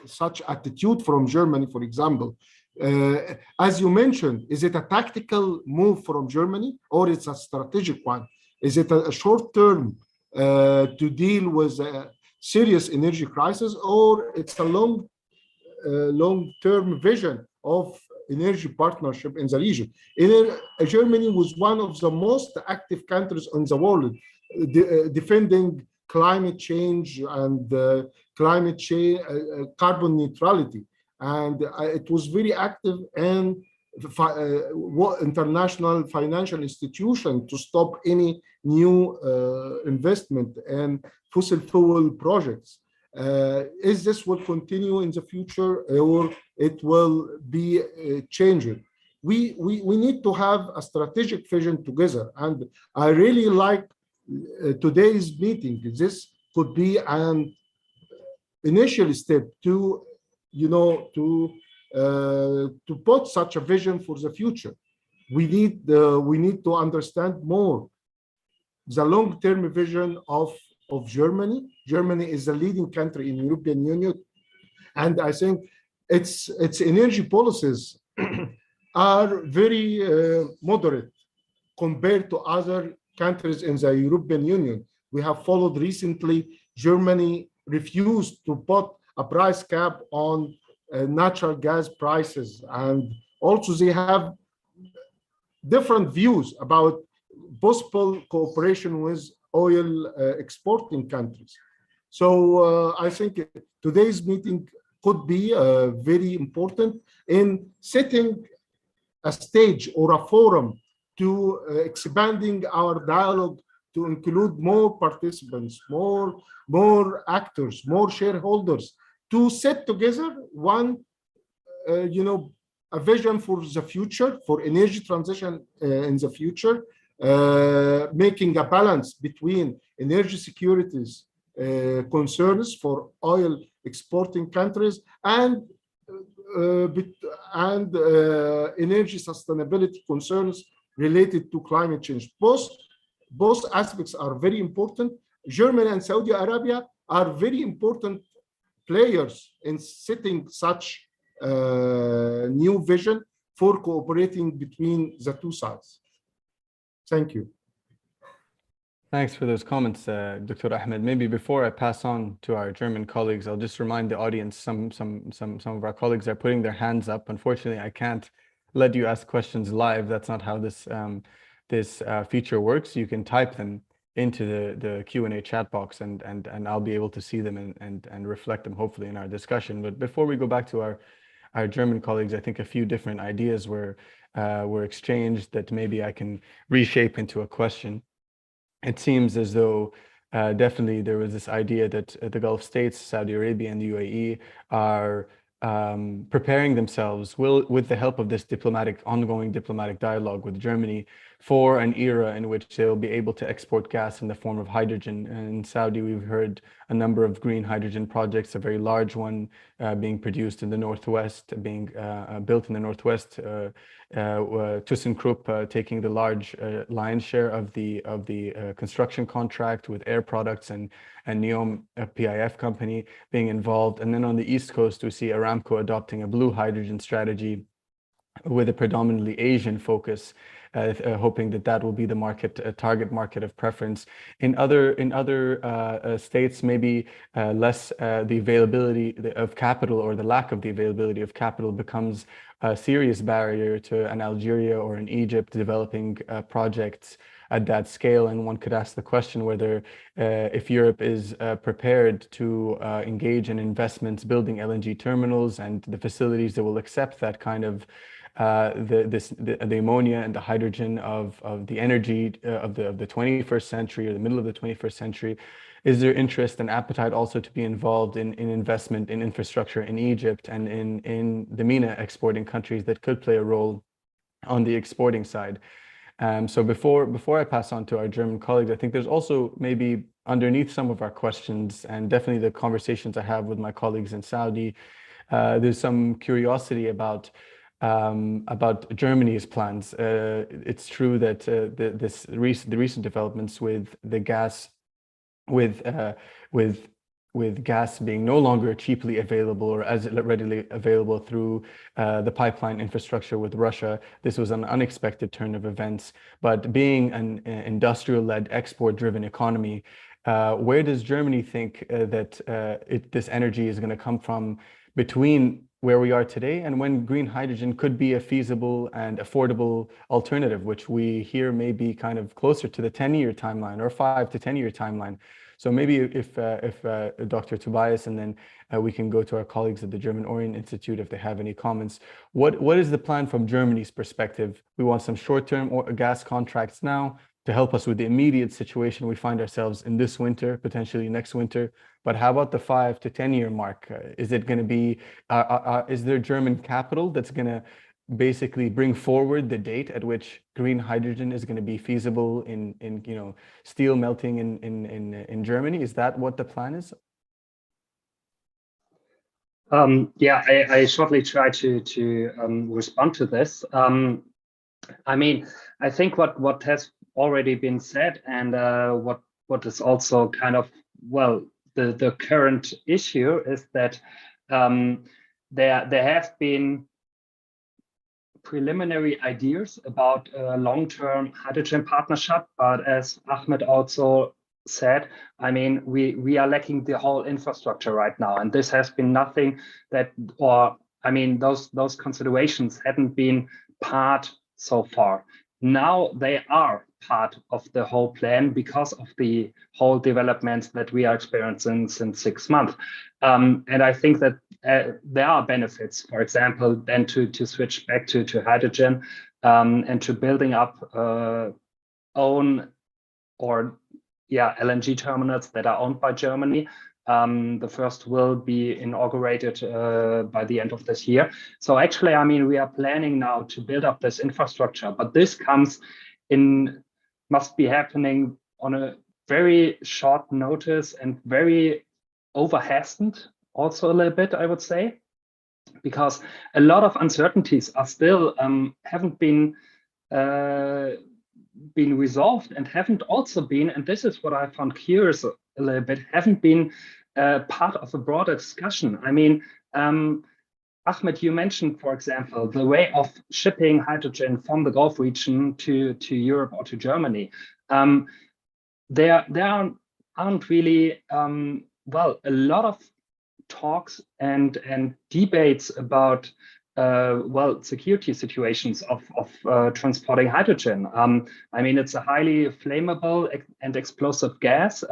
S3: such attitude from Germany, for example. As you mentioned, is it a tactical move from Germany or it's a strategic one? Is it a short term to deal with a serious energy crisis, or it's a long-term vision of energy partnership in the region? Germany was one of the most active countries in the world defending climate change and carbon neutrality. And it was very active in international financial institution to stop any new investment in fossil fuel projects. Is this will continue in the future, or it will be changing? We need to have a strategic vision together. And I really like today's meeting. This could be an initial step to put such a vision for the future. We need to understand more the long-term vision of Germany. Germany is a leading country in European Union, and I think its energy policies are very moderate compared to other countries in the European Union. We have followed recently Germany refused to put a price cap on natural gas prices, and also they have different views about possible cooperation with oil exporting countries. So I think today's meeting could be very important in setting a stage or a forum to expanding our dialogue to include more participants, more actors, more shareholders, to set together one, a vision for the future, for energy transition in the future, making a balance between energy securities concerns for oil exporting countries and energy sustainability concerns related to climate change. Both aspects are very important. Germany and Saudi Arabia are very important players in setting such new vision for cooperating between the two sides. Thank you.
S1: Thanks for those comments, Dr. Ahmed. Maybe before I pass on to our German colleagues, I'll just remind the audience, some of our colleagues are putting their hands up. Unfortunately, I can't let you ask questions live. That's not how this feature works. You can type them into the Q&A chat box, and I'll be able to see them and reflect them hopefully in our discussion. But before we go back to our German colleagues, I think a few different ideas were exchanged that maybe I can reshape into a question. It seems as though definitely there was this idea that the Gulf states, Saudi Arabia and the UAE, are preparing themselves with the help of this ongoing diplomatic dialogue with Germany for an era in which they'll be able to export gas in the form of hydrogen. And in Saudi, we've heard a number of green hydrogen projects, a very large one being produced in the Northwest, being built in the Northwest, ThyssenKrupp taking the large lion's share of the construction contract with Air Products, and NEOM, a PIF company, being involved. And then on the East Coast, we see Aramco adopting a blue hydrogen strategy with a predominantly Asian focus, hoping that will be the target market of preference. In other states, maybe less the availability of capital, or the lack of the availability of capital, becomes a serious barrier to an Algeria or an Egypt developing projects at that scale. And one could ask the question whether if Europe is prepared to engage in investments building LNG terminals and the facilities that will accept that kind of the ammonia and the hydrogen of the energy of the 21st century, or the middle of the 21st century. Is there interest and appetite also to be involved in investment in infrastructure in Egypt and in the MENA exporting countries that could play a role on the exporting side? So before I pass on to our German colleagues, I think there's also maybe underneath some of our questions, and definitely the conversations I have with my colleagues in Saudi, there's some curiosity about Germany's plans. It's true that the recent developments with the gas, with gas being no longer cheaply available or as readily available through the pipeline infrastructure with Russia. This was an unexpected turn of events. But being an industrial-led, export-driven economy, where does Germany think that this energy is going to come from between where we are today and when green hydrogen could be a feasible and affordable alternative, which we hear may be kind of closer to the 10-year timeline or 5 to 10-year timeline? So maybe if Dr. Tobias, and then we can go to our colleagues at the German Orient Institute if they have any comments. What is the plan from Germany's perspective? We want some short-term gas contracts now to help us with the immediate situation we find ourselves in this winter, potentially next winter. But how about the 5 to 10-year mark? Is it going to be, is there German capital that's going to basically bring forward the date at which green hydrogen is going to be feasible in steel melting in Germany? Is that what the plan is?
S4: Yeah, I shortly try to respond to this. I mean, I think what has already been said, and what is also kind of, well, the current issue is that there have been preliminary ideas about a long-term hydrogen partnership, but as Ahmed also said, I mean, we are lacking the whole infrastructure right now, and this has been nothing that, or I mean, those considerations hadn't been part so far. Now they are part of the whole plan because of the whole developments that we are experiencing since 6 months. And I think that there are benefits, for example, then to switch back to hydrogen and to building up own or LNG terminals that are owned by Germany. The first will be inaugurated by the end of this year. So actually, I mean, we are planning now to build up this infrastructure, but this must be happening on a very short notice and very overhastened also a little bit, I would say, because a lot of uncertainties are still haven't been resolved and haven't also been, and this is what I found curious a little bit, haven't been part of a broader discussion. I mean, Ahmed, you mentioned, for example, the way of shipping hydrogen from the Gulf region to Europe or to Germany. There aren't really, well, a lot of talks and debates about well, security situations of transporting hydrogen. I mean, it's a highly flammable and explosive gas.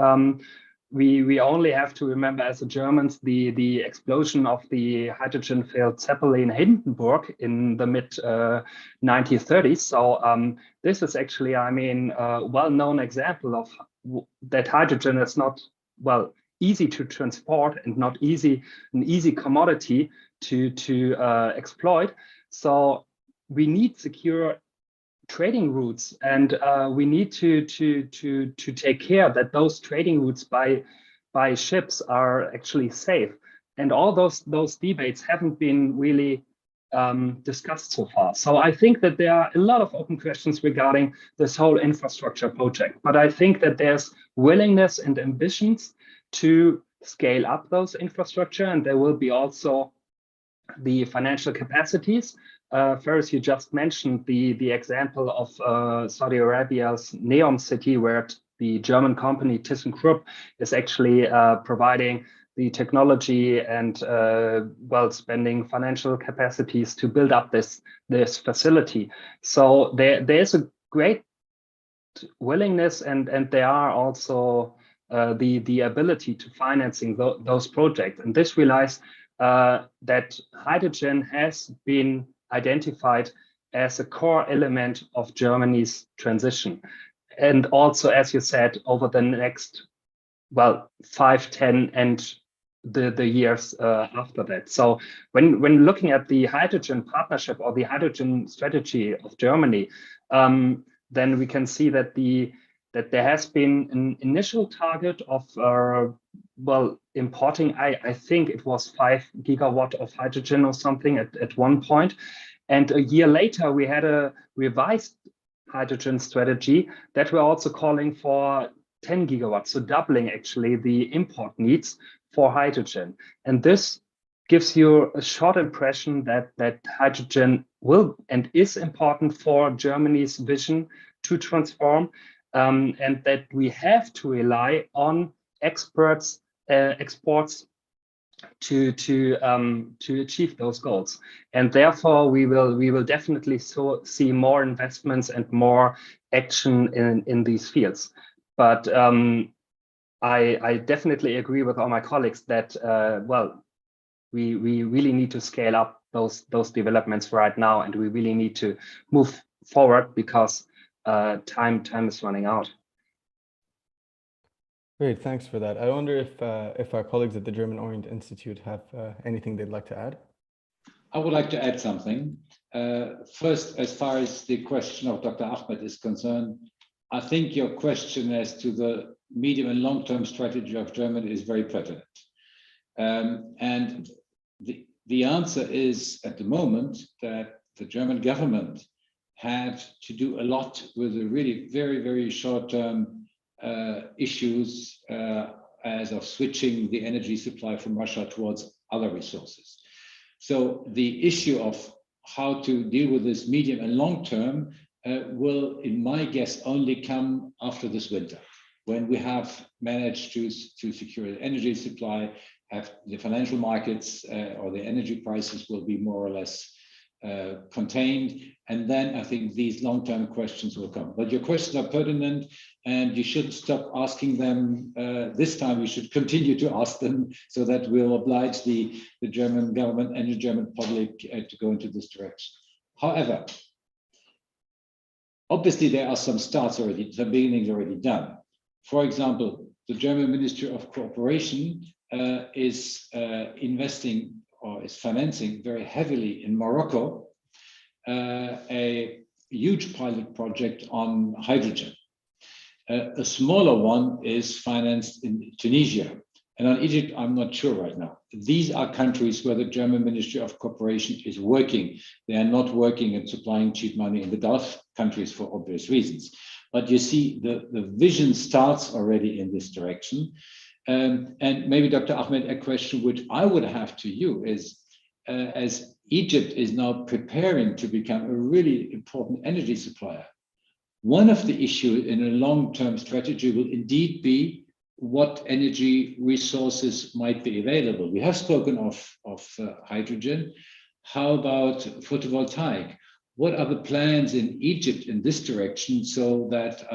S4: We only have to remember as the Germans the explosion of the hydrogen-filled Zeppelin Hindenburg in the mid 1930s. So this is actually, I mean, a well-known example of that hydrogen is not, well, easy to transport and not an easy commodity to exploit. So we need secure trading routes, and we need to take care that those trading routes by ships are actually safe. And all those debates haven't been really discussed so far. So I think that there are a lot of open questions regarding this whole infrastructure project, but I think that there's willingness and ambitions to scale up those infrastructure, and there will be also the financial capacities. First, you just mentioned the example of Saudi Arabia's Neom city, where the German company ThyssenKrupp is actually providing the technology and well, spending financial capacities to build up this facility. So there's a great willingness, and there are also the ability to financing those projects. And this relies that hydrogen has been identified as a core element of Germany's transition. And also, as you said, over the next, well, 5, 10, and the years after that. So when looking at the hydrogen partnership or the hydrogen strategy of Germany, then we can see that there has been an initial target of well, importing, I think it was 5 gigawatt of hydrogen or something at one point. And a year later, we had a revised hydrogen strategy that we're also calling for 10 gigawatts, so doubling actually the import needs for hydrogen. And this gives you a short impression that hydrogen will and is important for Germany's vision to transform, and that we have to rely on exports to achieve those goals. And therefore, we will definitely see more investments and more action in these fields. But I definitely agree with all my colleagues that well, we really need to scale up those developments right now, and we really need to move forward because time is running out.
S1: Great, thanks for that. I wonder if our colleagues at the German Orient Institute have anything they'd like to add.
S2: I would like to add something. First, as far as the question of Dr. Ahmed is concerned, I think your question as to the medium and long-term strategy of Germany is very pertinent. And the answer is, at the moment, that the German government had to do a lot with the really very, very short-term issues as of switching the energy supply from Russia towards other resources. So the issue of how to deal with this medium and long term will, in my guess, only come after this winter. when we have managed to secure the energy supply, have the financial markets or the energy prices will be more or less contained. And then I think these long-term questions will come. But your questions are pertinent and you shouldn't stop asking them. This time we should continue to ask them so that we'll oblige the German government and the German public to go into this direction. However, obviously there are some starts already, some beginnings already done. For example, the German Ministry of Cooperation is investing or is financing very heavily in Morocco a huge pilot project on hydrogen. A smaller one is financed in Tunisia. And on Egypt, I'm not sure right now. These are countries where the German Ministry of Cooperation is working. They are not working and supplying cheap money in the Gulf countries for obvious reasons. But you see, the vision starts already in this direction. And maybe, Dr. Ahmed, a question which I would have to you is, as Egypt is now preparing to become a really important energy supplier, one of the issues in a long-term strategy will indeed be what energy resources might be available. We have spoken of hydrogen. How about photovoltaic? What are the plans in Egypt in this direction so that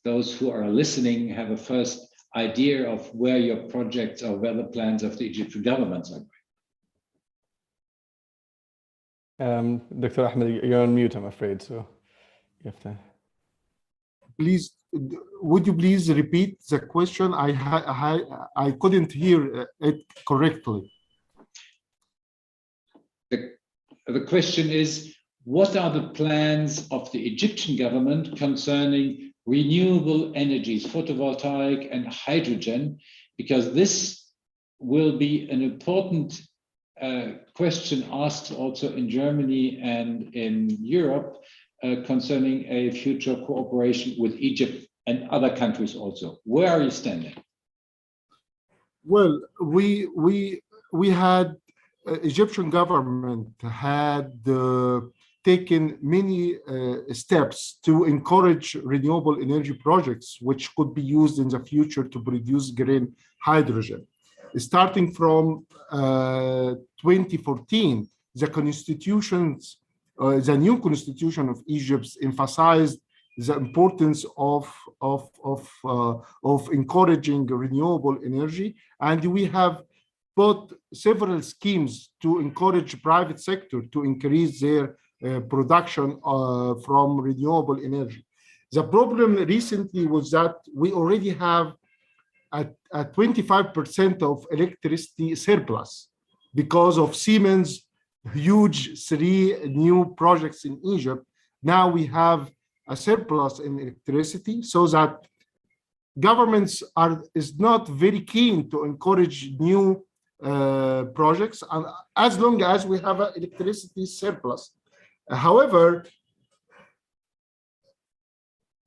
S2: those who are listening have a first idea of where your projects or where the plans of the Egyptian governments are going?
S1: Dr. Ahmed, you're on mute, I'm afraid, so you have to.
S3: Please, would you please repeat the question? I couldn't hear it correctly.
S2: The question is, what are the plans of the Egyptian government concerning renewable energies, photovoltaic and hydrogen? Because this will be an important question asked also in Germany and in Europe concerning a future cooperation with Egypt and other countries also. Where are you standing?
S3: Well, we had Egyptian government had taken many steps to encourage renewable energy projects, which could be used in the future to produce green hydrogen. Starting from 2014, the new constitution of Egypt emphasized the importance of encouraging renewable energy, and we have put several schemes to encourage private sector to increase their production from renewable energy. The problem recently was that we already have a 25% of electricity surplus because of Siemens' huge 3 new projects in Egypt. Now we have a surplus in electricity, so that governments is not very keen to encourage new projects as long as we have an electricity surplus. However,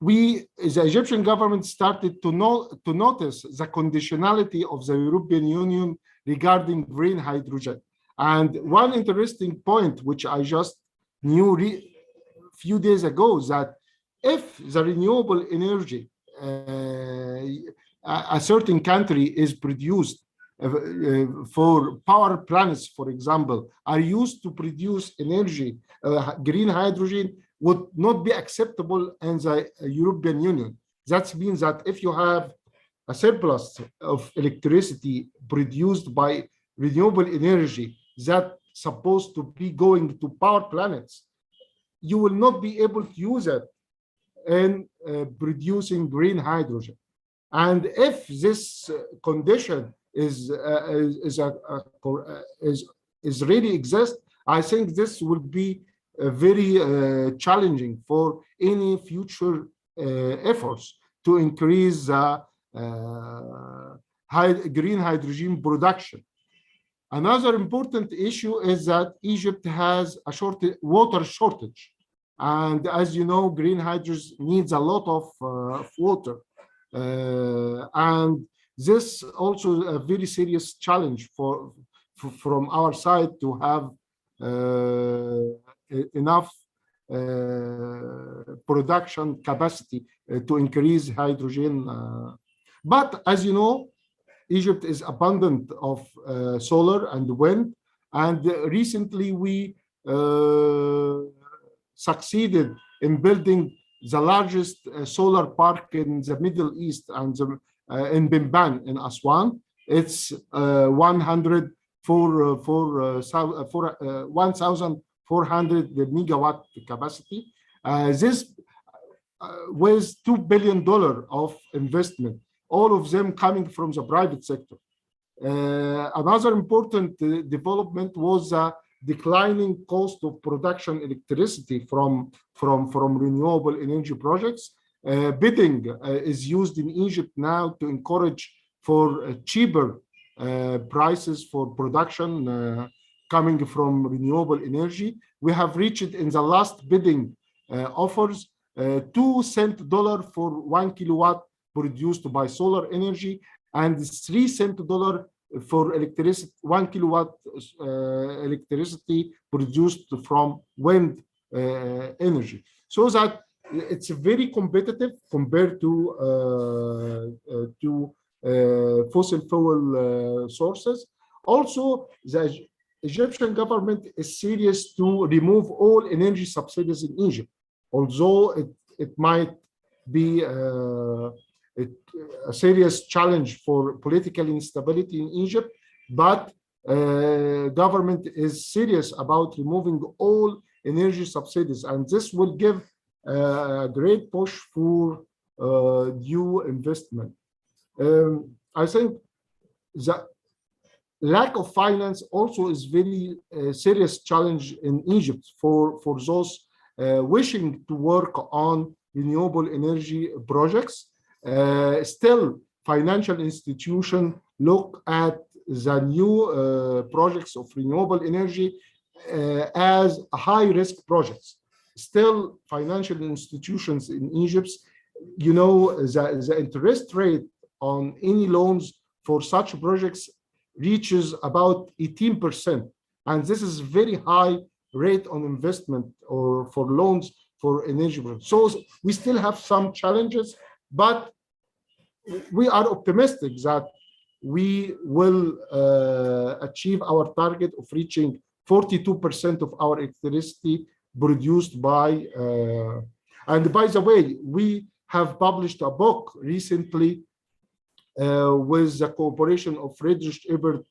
S3: the Egyptian government started to notice the conditionality of the European Union regarding green hydrogen. And one interesting point, which I just knew a few days ago, is that if the renewable energy a certain country is produced for power plants, for example, are used to produce energy, green hydrogen would not be acceptable in the European Union. That means that if you have a surplus of electricity produced by renewable energy that's supposed to be going to power plants, you will not be able to use it in producing green hydrogen. And if this condition is really exist, I think this will be very challenging for any future efforts to increase green hydrogen production. Another important issue is that Egypt has a water shortage. And as you know, green hydrogen needs a lot of water. And this also a very serious challenge from our side to have enough production capacity to increase hydrogen. But as you know, Egypt is abundant of solar and wind, and recently we succeeded in building the largest solar park in the Middle East and in Bimban in Aswan. It's 1,400 megawatt capacity. This with $2 billion of investment, all of them coming from the private sector. Another important development was the declining cost of production electricity from renewable energy projects. Bidding is used in Egypt now to encourage for cheaper prices for production coming from renewable energy. We have reached in the last bidding offers $2 for 1 kilowatt produced by solar energy, and $3 for electricity, 1 kilowatt electricity produced from wind energy. So that it's very competitive compared to fossil fuel sources. Also, the Egyptian government is serious to remove all energy subsidies in Egypt, although it might be a serious challenge for political instability in Egypt, but government is serious about removing all energy subsidies, and this will give a great push for new investment. I think the lack of finance also is very serious challenge in Egypt for those wishing to work on renewable energy projects. Still, financial institutions look at the new projects of renewable energy as high-risk projects. Still, financial institutions in Egypt, you know, the interest rate on any loans for such projects reaches about 18%. And this is very high rate on investment or for loans for energy projects. So we still have some challenges, but we are optimistic that we will achieve our target of reaching 42% of our electricity produced by, and by the way, we have published a book recently with the cooperation of Friedrich Ebert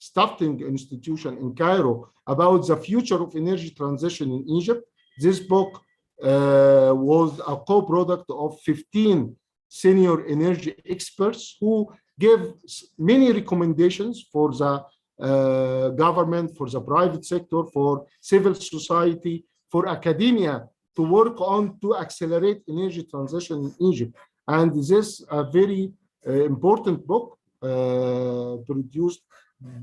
S3: Stiftung Institution in Cairo about the future of energy transition in Egypt. This book was a co-product of 15 senior energy experts who gave many recommendations for the government, for the private sector, for civil society, for academia to work on to accelerate energy transition in Egypt. And this is a very important book produced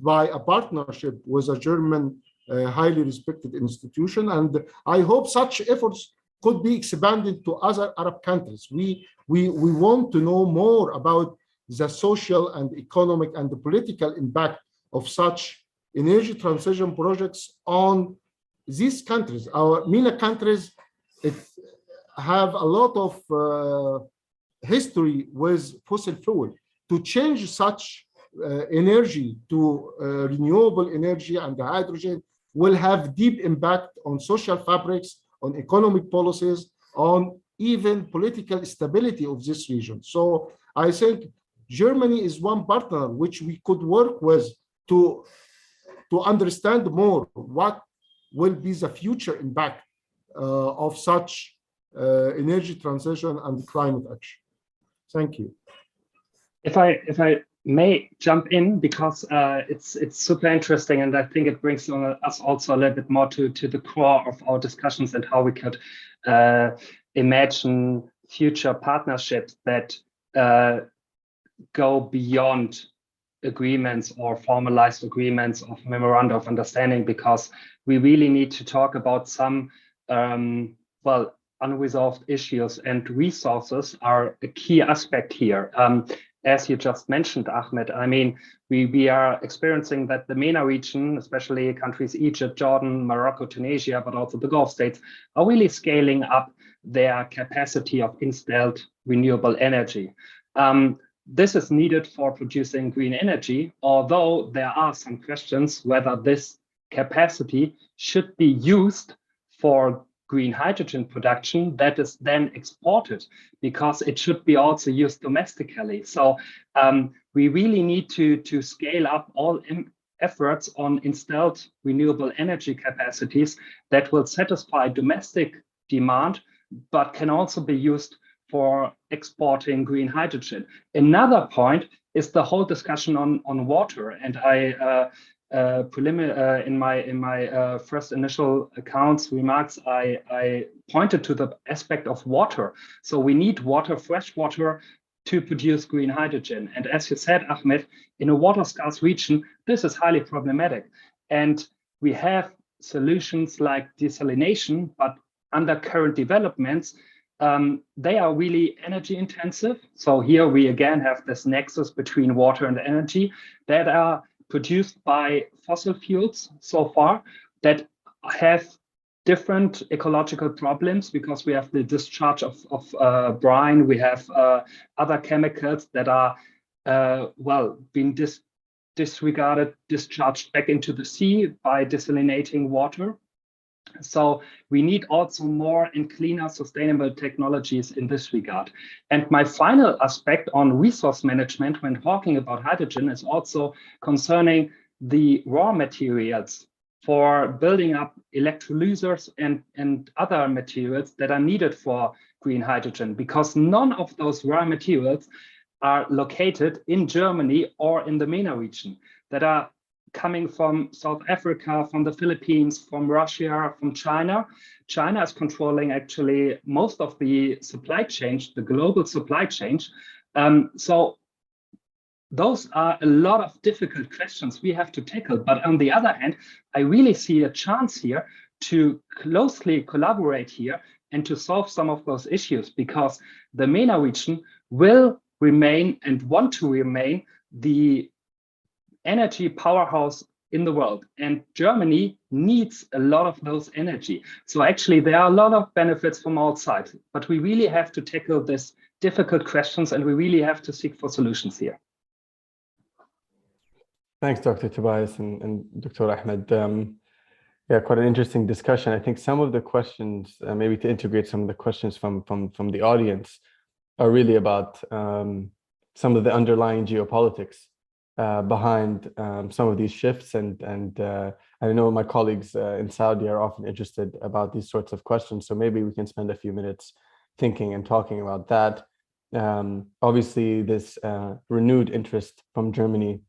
S3: by a partnership with a German highly respected institution. And I hope such efforts could be expanded to other Arab countries. We want to know more about the social and economic and the political impact of such energy transition projects on these countries. Our MENA countries have a lot of history with fossil fuel. To change such energy to renewable energy and the hydrogen will have deep impact on social fabrics, on economic policies, on even political stability of this region. So I think Germany is one partner which we could work with to understand more what will be the future impact of such energy transition and climate action. Thank you.
S4: If I may jump in, because it's super interesting, and I think it brings us also a little bit more to the core of our discussions and how we could imagine future partnerships that go beyond agreements or formalized agreements of memoranda of understanding, because we really need to talk about some well, unresolved issues, and resources are a key aspect here. as you just mentioned, Ahmed, I mean, we are experiencing that the MENA region, especially countries Egypt, Jordan, Morocco, Tunisia, but also the Gulf states, are really scaling up their capacity of installed renewable energy. This is needed for producing green energy, although there are some questions whether this capacity should be used for green hydrogen production that is then exported, because it should be also used domestically. So we really need to scale up all efforts on installed renewable energy capacities that will satisfy domestic demand, but can also be used for exporting green hydrogen. Another point is the whole discussion on water. And I in my first initial accounts remarks, I pointed to the aspect of water. So we need water, fresh water, to produce green hydrogen. And as you said, Ahmed, in a water scarce region, this is highly problematic. And we have solutions like desalination, but under current developments, they are really energy intensive. So here we again have this nexus between water and energy that are produced by fossil fuels so far, that have different ecological problems, because we have the discharge of brine, we have other chemicals that are being disregarded, discharged back into the sea by desalinating water. So we need also more and cleaner sustainable technologies in this regard. And my final aspect on resource management when talking about hydrogen is also concerning the raw materials for building up electrolysers and other materials that are needed for green hydrogen, because none of those raw materials are located in Germany or in the MENA region, that are coming from South Africa, from the Philippines, from Russia, from China. China is controlling actually most of the supply chain, the global supply chain. So those are a lot of difficult questions we have to tackle. But on the other hand, I really see a chance here to closely collaborate here and to solve some of those issues, because the MENA region will remain and want to remain the energy powerhouse in the world, and Germany needs a lot of those energy. So actually there are a lot of benefits from all sides, but we really have to tackle these difficult questions, and we really have to seek for solutions here.
S1: Thanks, Dr. Tobias and Dr. Ahmed. Yeah, quite an interesting discussion. I think some of the questions, maybe to integrate some of the questions from the audience, are really about some of the underlying geopolitics behind some of these shifts, and I know my colleagues in Saudi are often interested about these sorts of questions, so maybe we can spend a few minutes thinking and talking about that. Obviously, this renewed interest from Germany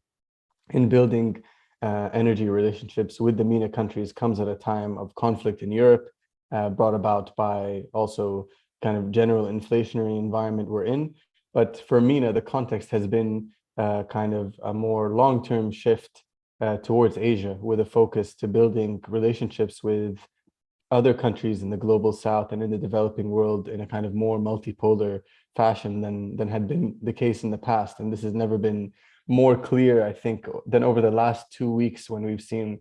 S1: in building energy relationships with the MENA countries comes at a time of conflict in Europe, brought about by also kind of general inflationary environment we're in. But for MENA, the context has been kind of a more long-term shift towards Asia, with a focus to building relationships with other countries in the global south and in the developing world in a kind of more multipolar fashion than had been the case in the past. And this has never been more clear, I think, than over the last 2 weeks, when we've seen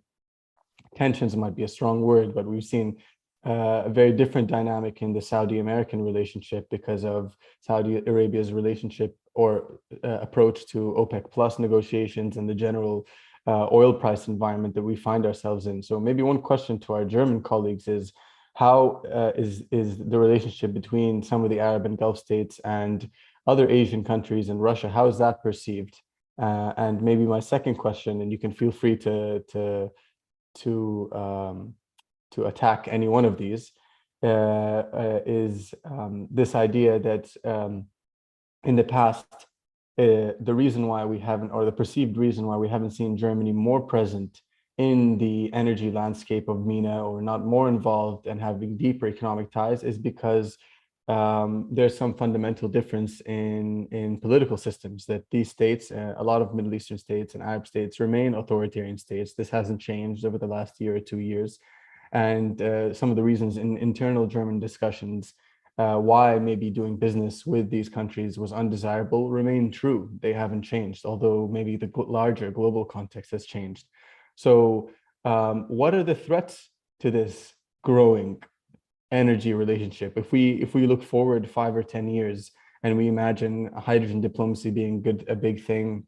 S1: tensions, might be a strong word, but we've seen a very different dynamic in the Saudi-American relationship because of Saudi Arabia's relationship or approach to OPEC plus negotiations and the general oil price environment that we find ourselves in. So maybe one question to our German colleagues is, how is the relationship between some of the Arab and Gulf states and other Asian countries and Russia, how is that perceived? And maybe my second question, and you can feel free to attack any one of these, is this idea that in the past, the reason why we haven't, or the perceived reason why we haven't seen Germany more present in the energy landscape of MENA, or not more involved and having deeper economic ties, is because there's some fundamental difference in political systems, that these states, a lot of Middle Eastern states and Arab states, remain authoritarian states. This hasn't changed over the last year or 2 years. And some of the reasons in internal German discussions why maybe doing business with these countries was undesirable remain true. They haven't changed, although maybe the larger global context has changed. So what are the threats to this growing energy relationship? If we look forward 5 or 10 years and we imagine hydrogen diplomacy being a big thing,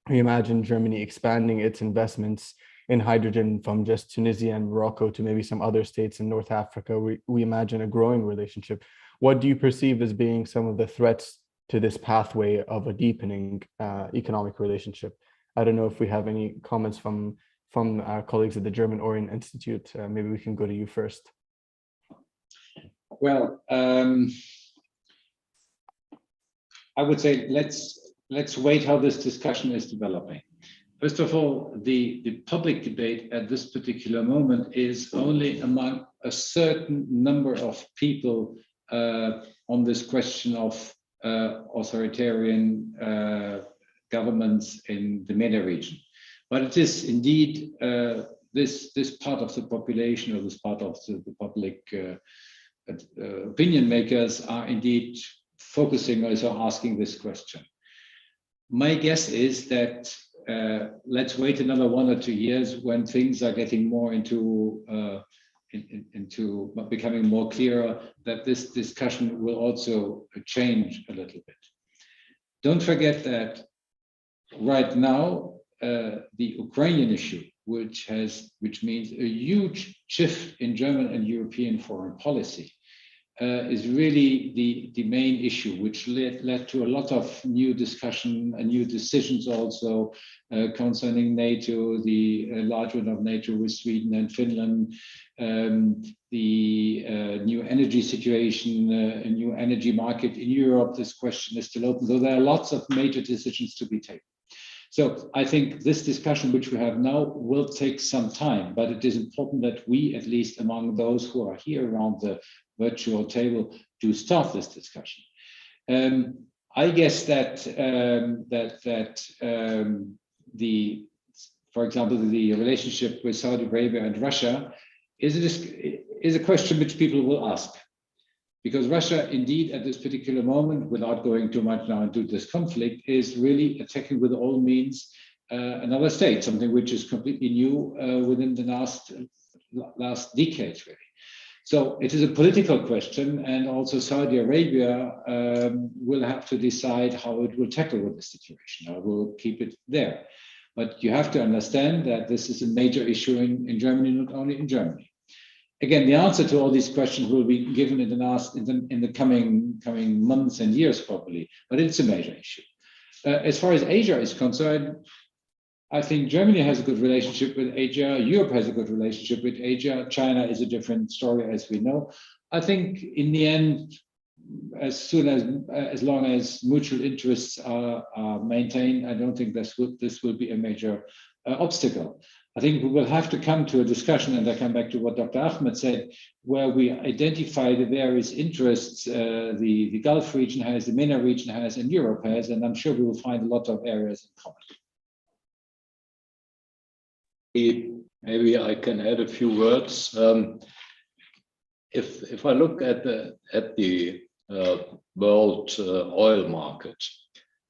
S1: we imagine Germany expanding its investments in hydrogen from just Tunisia and Morocco to maybe some other states in North Africa. We imagine a growing relationship. What do you perceive as being some of the threats to this pathway of a deepening economic relationship? I don't know if we have any comments from our colleagues at the German Orient Institute. Maybe we can go to you first.
S2: Well, I would say let's wait how this discussion is developing. First of all, the public debate at this particular moment is only among a certain number of people on this question of authoritarian governments in the MENA region. But it is indeed this part of the population, or this part of the public opinion makers are indeed focusing, also asking this question. My guess is that let's wait another 1 or 2 years when things are getting more into becoming more clearer, that this discussion will also change a little bit. Don't forget that right now the Ukrainian issue, which means a huge shift in German and European foreign policy, is really the main issue, which led to a lot of new discussion and new decisions also concerning NATO, the enlargement of NATO with Sweden and Finland, the new energy situation, a new energy market in Europe. This question is still open. So there are lots of major decisions to be taken. So I think this discussion which we have now will take some time, but it is important that we, at least among those who are here around the virtual table, do start this discussion. I guess that for example, the relationship with Saudi Arabia and Russia is a question which people will ask. Because Russia, indeed, at this particular moment, without going too much now into this conflict, is really attacking with all means another state, something which is completely new within the last decades, really. So it is a political question, and also Saudi Arabia will have to decide how it will tackle with the situation. I will keep it there. But you have to understand that this is a major issue in Germany, not only in Germany. Again, the answer to all these questions will be given in the coming months and years, probably, but it's a major issue. As far as Asia is concerned, I think Germany has a good relationship with Asia. Europe has a good relationship with Asia. China is a different story, as we know. I think in the end, as long as mutual interests are maintained, I don't think this will be a major obstacle. I think we will have to come to a discussion, and I come back to what Dr. Ahmed said, where we identify the various interests the Gulf region has, the MENA region has, and Europe has, and I'm sure we will find a lot of areas in common.
S5: Maybe I can add a few words. If I look at the world oil market,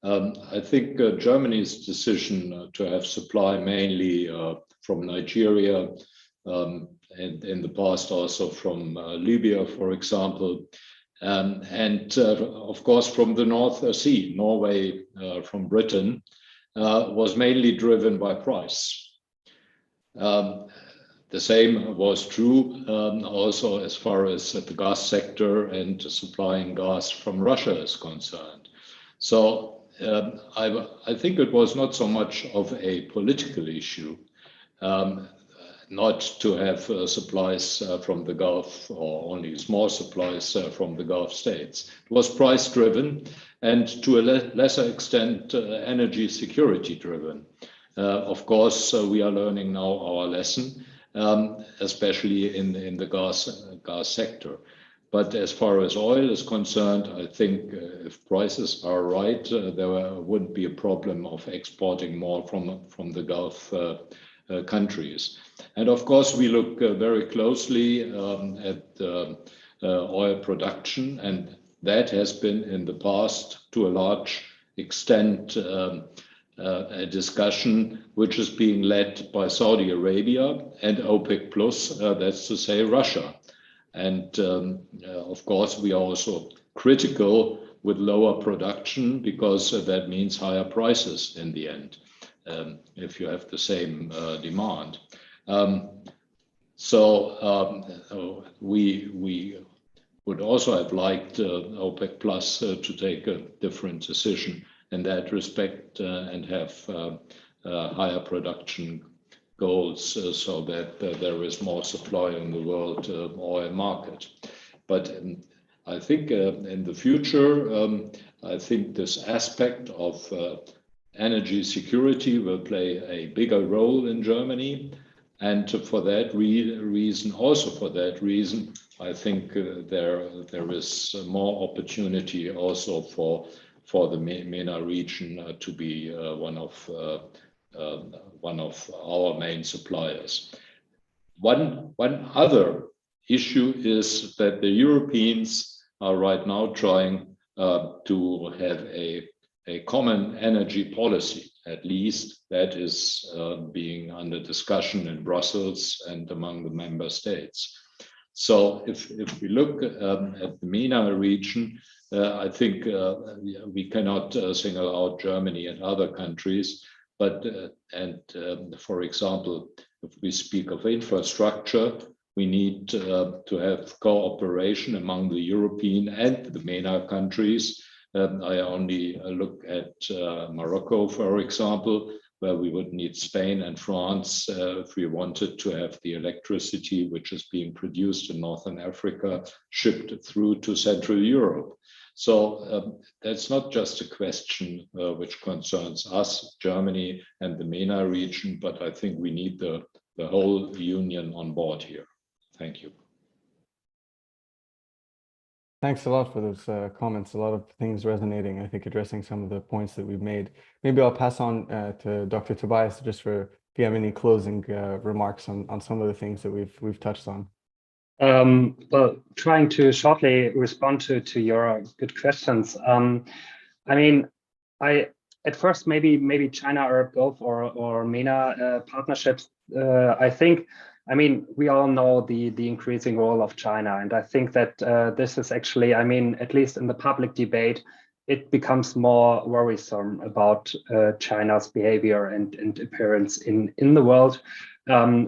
S5: I think Germany's decision to have supply mainly from Nigeria and in the past also from Libya, for example, and of course from the North Sea, Norway, from Britain, was mainly driven by price. The same was true also as far as the gas sector and supplying gas from Russia is concerned. So I think it was not so much of a political issue not to have supplies from the Gulf, or only small supplies from the Gulf states. It was price driven, and to a lesser extent energy security driven. Of course, we are learning now our lesson, especially in the gas sector. But as far as oil is concerned, I think if prices are right, there wouldn't be a problem of exporting more from the Gulf countries. And of course, we look very closely at oil production, and that has been in the past to a large extent a discussion which is being led by Saudi Arabia and OPEC Plus, that's to say Russia. And of course, we are also critical with lower production because that means higher prices in the end, if you have the same demand. We would also have liked OPEC Plus to take a different decision in that respect and have higher production goals so that there is more supply in the world oil market. But I think in the future, I think this aspect of energy security will play a bigger role in Germany. And for that reason, I think there is more opportunity also for the MENA region to be one of our main suppliers. One other issue is that the Europeans are right now trying to have a common energy policy. At least that is being under discussion in Brussels and among the member states. So if we look at the MENA region, I think we cannot single out Germany and other countries, but for example, if we speak of infrastructure, we need to have cooperation among the European and the MENA countries. I only look at Morocco, for example, where we would need Spain and France if we wanted to have the electricity which is being produced in Northern Africa shipped through to Central Europe. So that's not just a question which concerns us, Germany and the MENA region, but I think we need the whole union on board here. Thank you.
S1: Thanks a lot for those comments. A lot of things resonating, I think, addressing some of the points that we've made. Maybe I'll pass on to Dr. Tobias just for if you have any closing remarks on some of the things that we've touched on.
S4: Well, trying to shortly respond to your good questions. I mean, at first maybe China Arab Gulf or MENA partnerships. I mean, we all know the increasing role of China, and I think that this is actually, I mean, at least in the public debate, it becomes more worrisome about China's behavior and appearance in the world.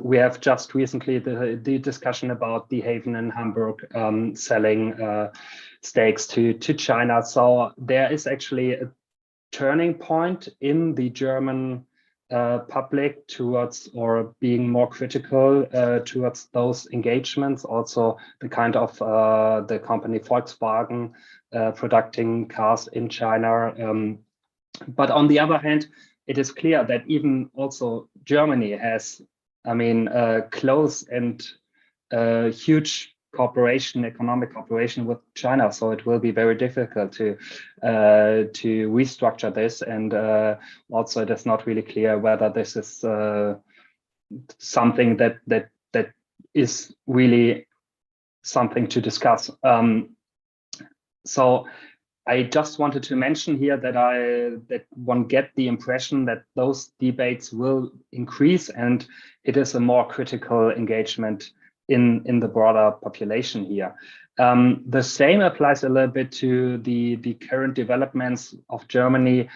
S4: We have just recently the discussion about the Haven in Hamburg selling stakes to China. So there is actually a turning point in the German public towards or being more critical towards those engagements. Also the kind of the company Volkswagen producing cars in China. But on the other hand, it is clear that even also Germany has, I mean, close and huge economic cooperation with China. So it will be very difficult to restructure this. And also it is not really clear whether this is something that is really something to discuss. So I just wanted to mention here that one get the impression that those debates will increase, and it is a more critical engagement in the broader population here. The same applies a little bit to the current developments of Germany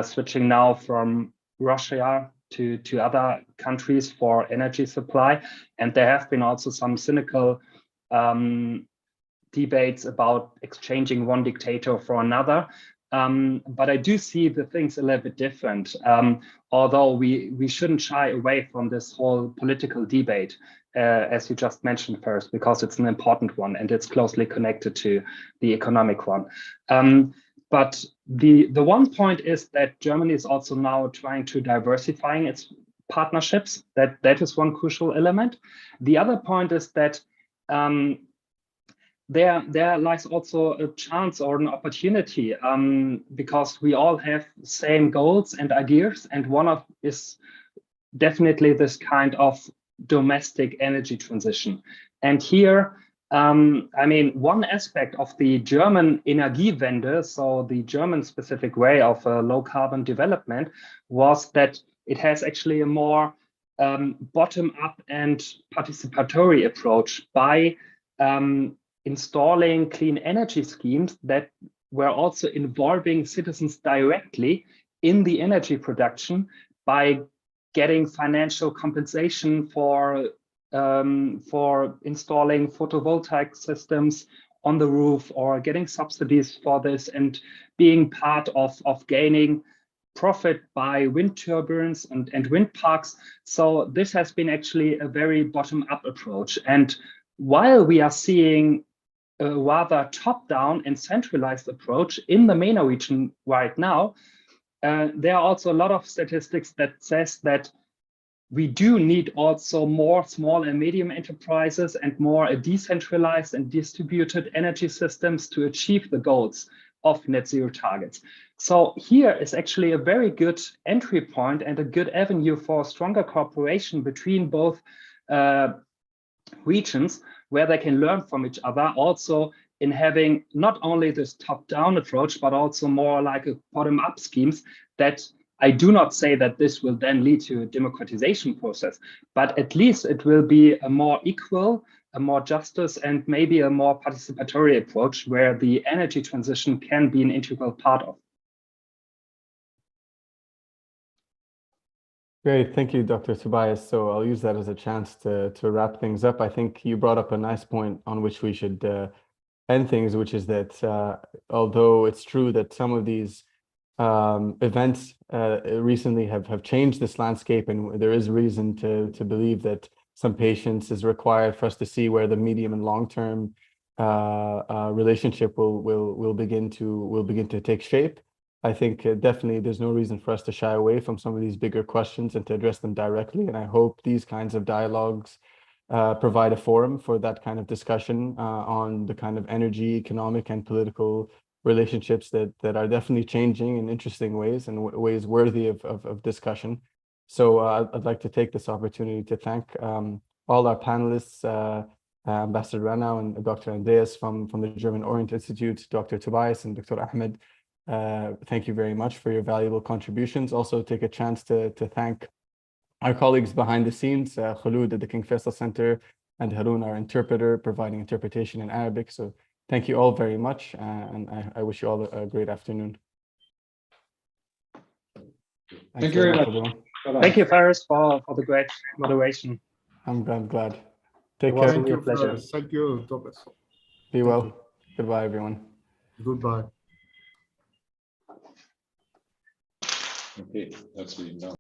S4: switching now from Russia to other countries for energy supply. And there have been also some cynical debates about exchanging one dictator for another. But I do see the things a little bit different, although we shouldn't shy away from this whole political debate, as you just mentioned first, because it's an important one and it's closely connected to the economic one. But the one point is that Germany is also now trying to diversifying its partnerships. That is one crucial element. The other point is that there lies also a chance or an opportunity because we all have same goals and ideas, and one of is definitely this kind of domestic energy transition. And here I mean, one aspect of the German Energiewende, so the German specific way of low carbon development, was that it has actually a more bottom up and participatory approach by installing clean energy schemes that were also involving citizens directly in the energy production by getting financial compensation for installing photovoltaic systems on the roof, or getting subsidies for this, and being part of gaining profit by wind turbines and wind parks. So this has been actually a very bottom-up approach. And while we are seeing a rather top-down and centralized approach in the MENA region right now, there are also a lot of statistics that says that we do need also more small and medium enterprises and more decentralized and distributed energy systems to achieve the goals of net zero targets. So here is actually a very good entry point and a good avenue for stronger cooperation between both regions, where they can learn from each other, also in having not only this top-down approach, but also more like a bottom-up schemes that I do not say that this will then lead to a democratization process, but at least it will be a more equal, a more justice, and maybe a more participatory approach where the energy transition can be an integral part of.
S1: Great, thank you, Dr. Tobias. So I'll use that as a chance to wrap things up. I think you brought up a nice point on which we should end things, which is that although it's true that some of these events recently have changed this landscape, and there is reason to believe that some patience is required for us to see where the medium and long-term relationship will begin to take shape. I think definitely there's no reason for us to shy away from some of these bigger questions and to address them directly. And I hope these kinds of dialogues provide a forum for that kind of discussion on the kind of energy, economic, and political relationships that are definitely changing in interesting ways and ways worthy of discussion. So I'd like to take this opportunity to thank all our panelists, Ambassador Ranau and Dr. Andreas from the German Orient Institute, Dr. Tobias and Dr. Ahmed. Thank you very much for your valuable contributions. Also take a chance to thank our colleagues behind the scenes, Khulud at the King Faisal Center and Haroon, our interpreter, providing interpretation in Arabic. So thank you all very much, and I wish you all a great afternoon.
S2: Thank you very much.
S1: Everyone.
S4: Thank you, Faris, for the great moderation.
S1: I'm glad. Take
S4: It
S1: care.
S4: was
S3: Thank
S4: a
S3: you,
S4: real pleasure.
S3: Faris. Thank you, Thomas.
S1: Be well. Goodbye, everyone.
S3: Goodbye.
S5: Okay, that's really now.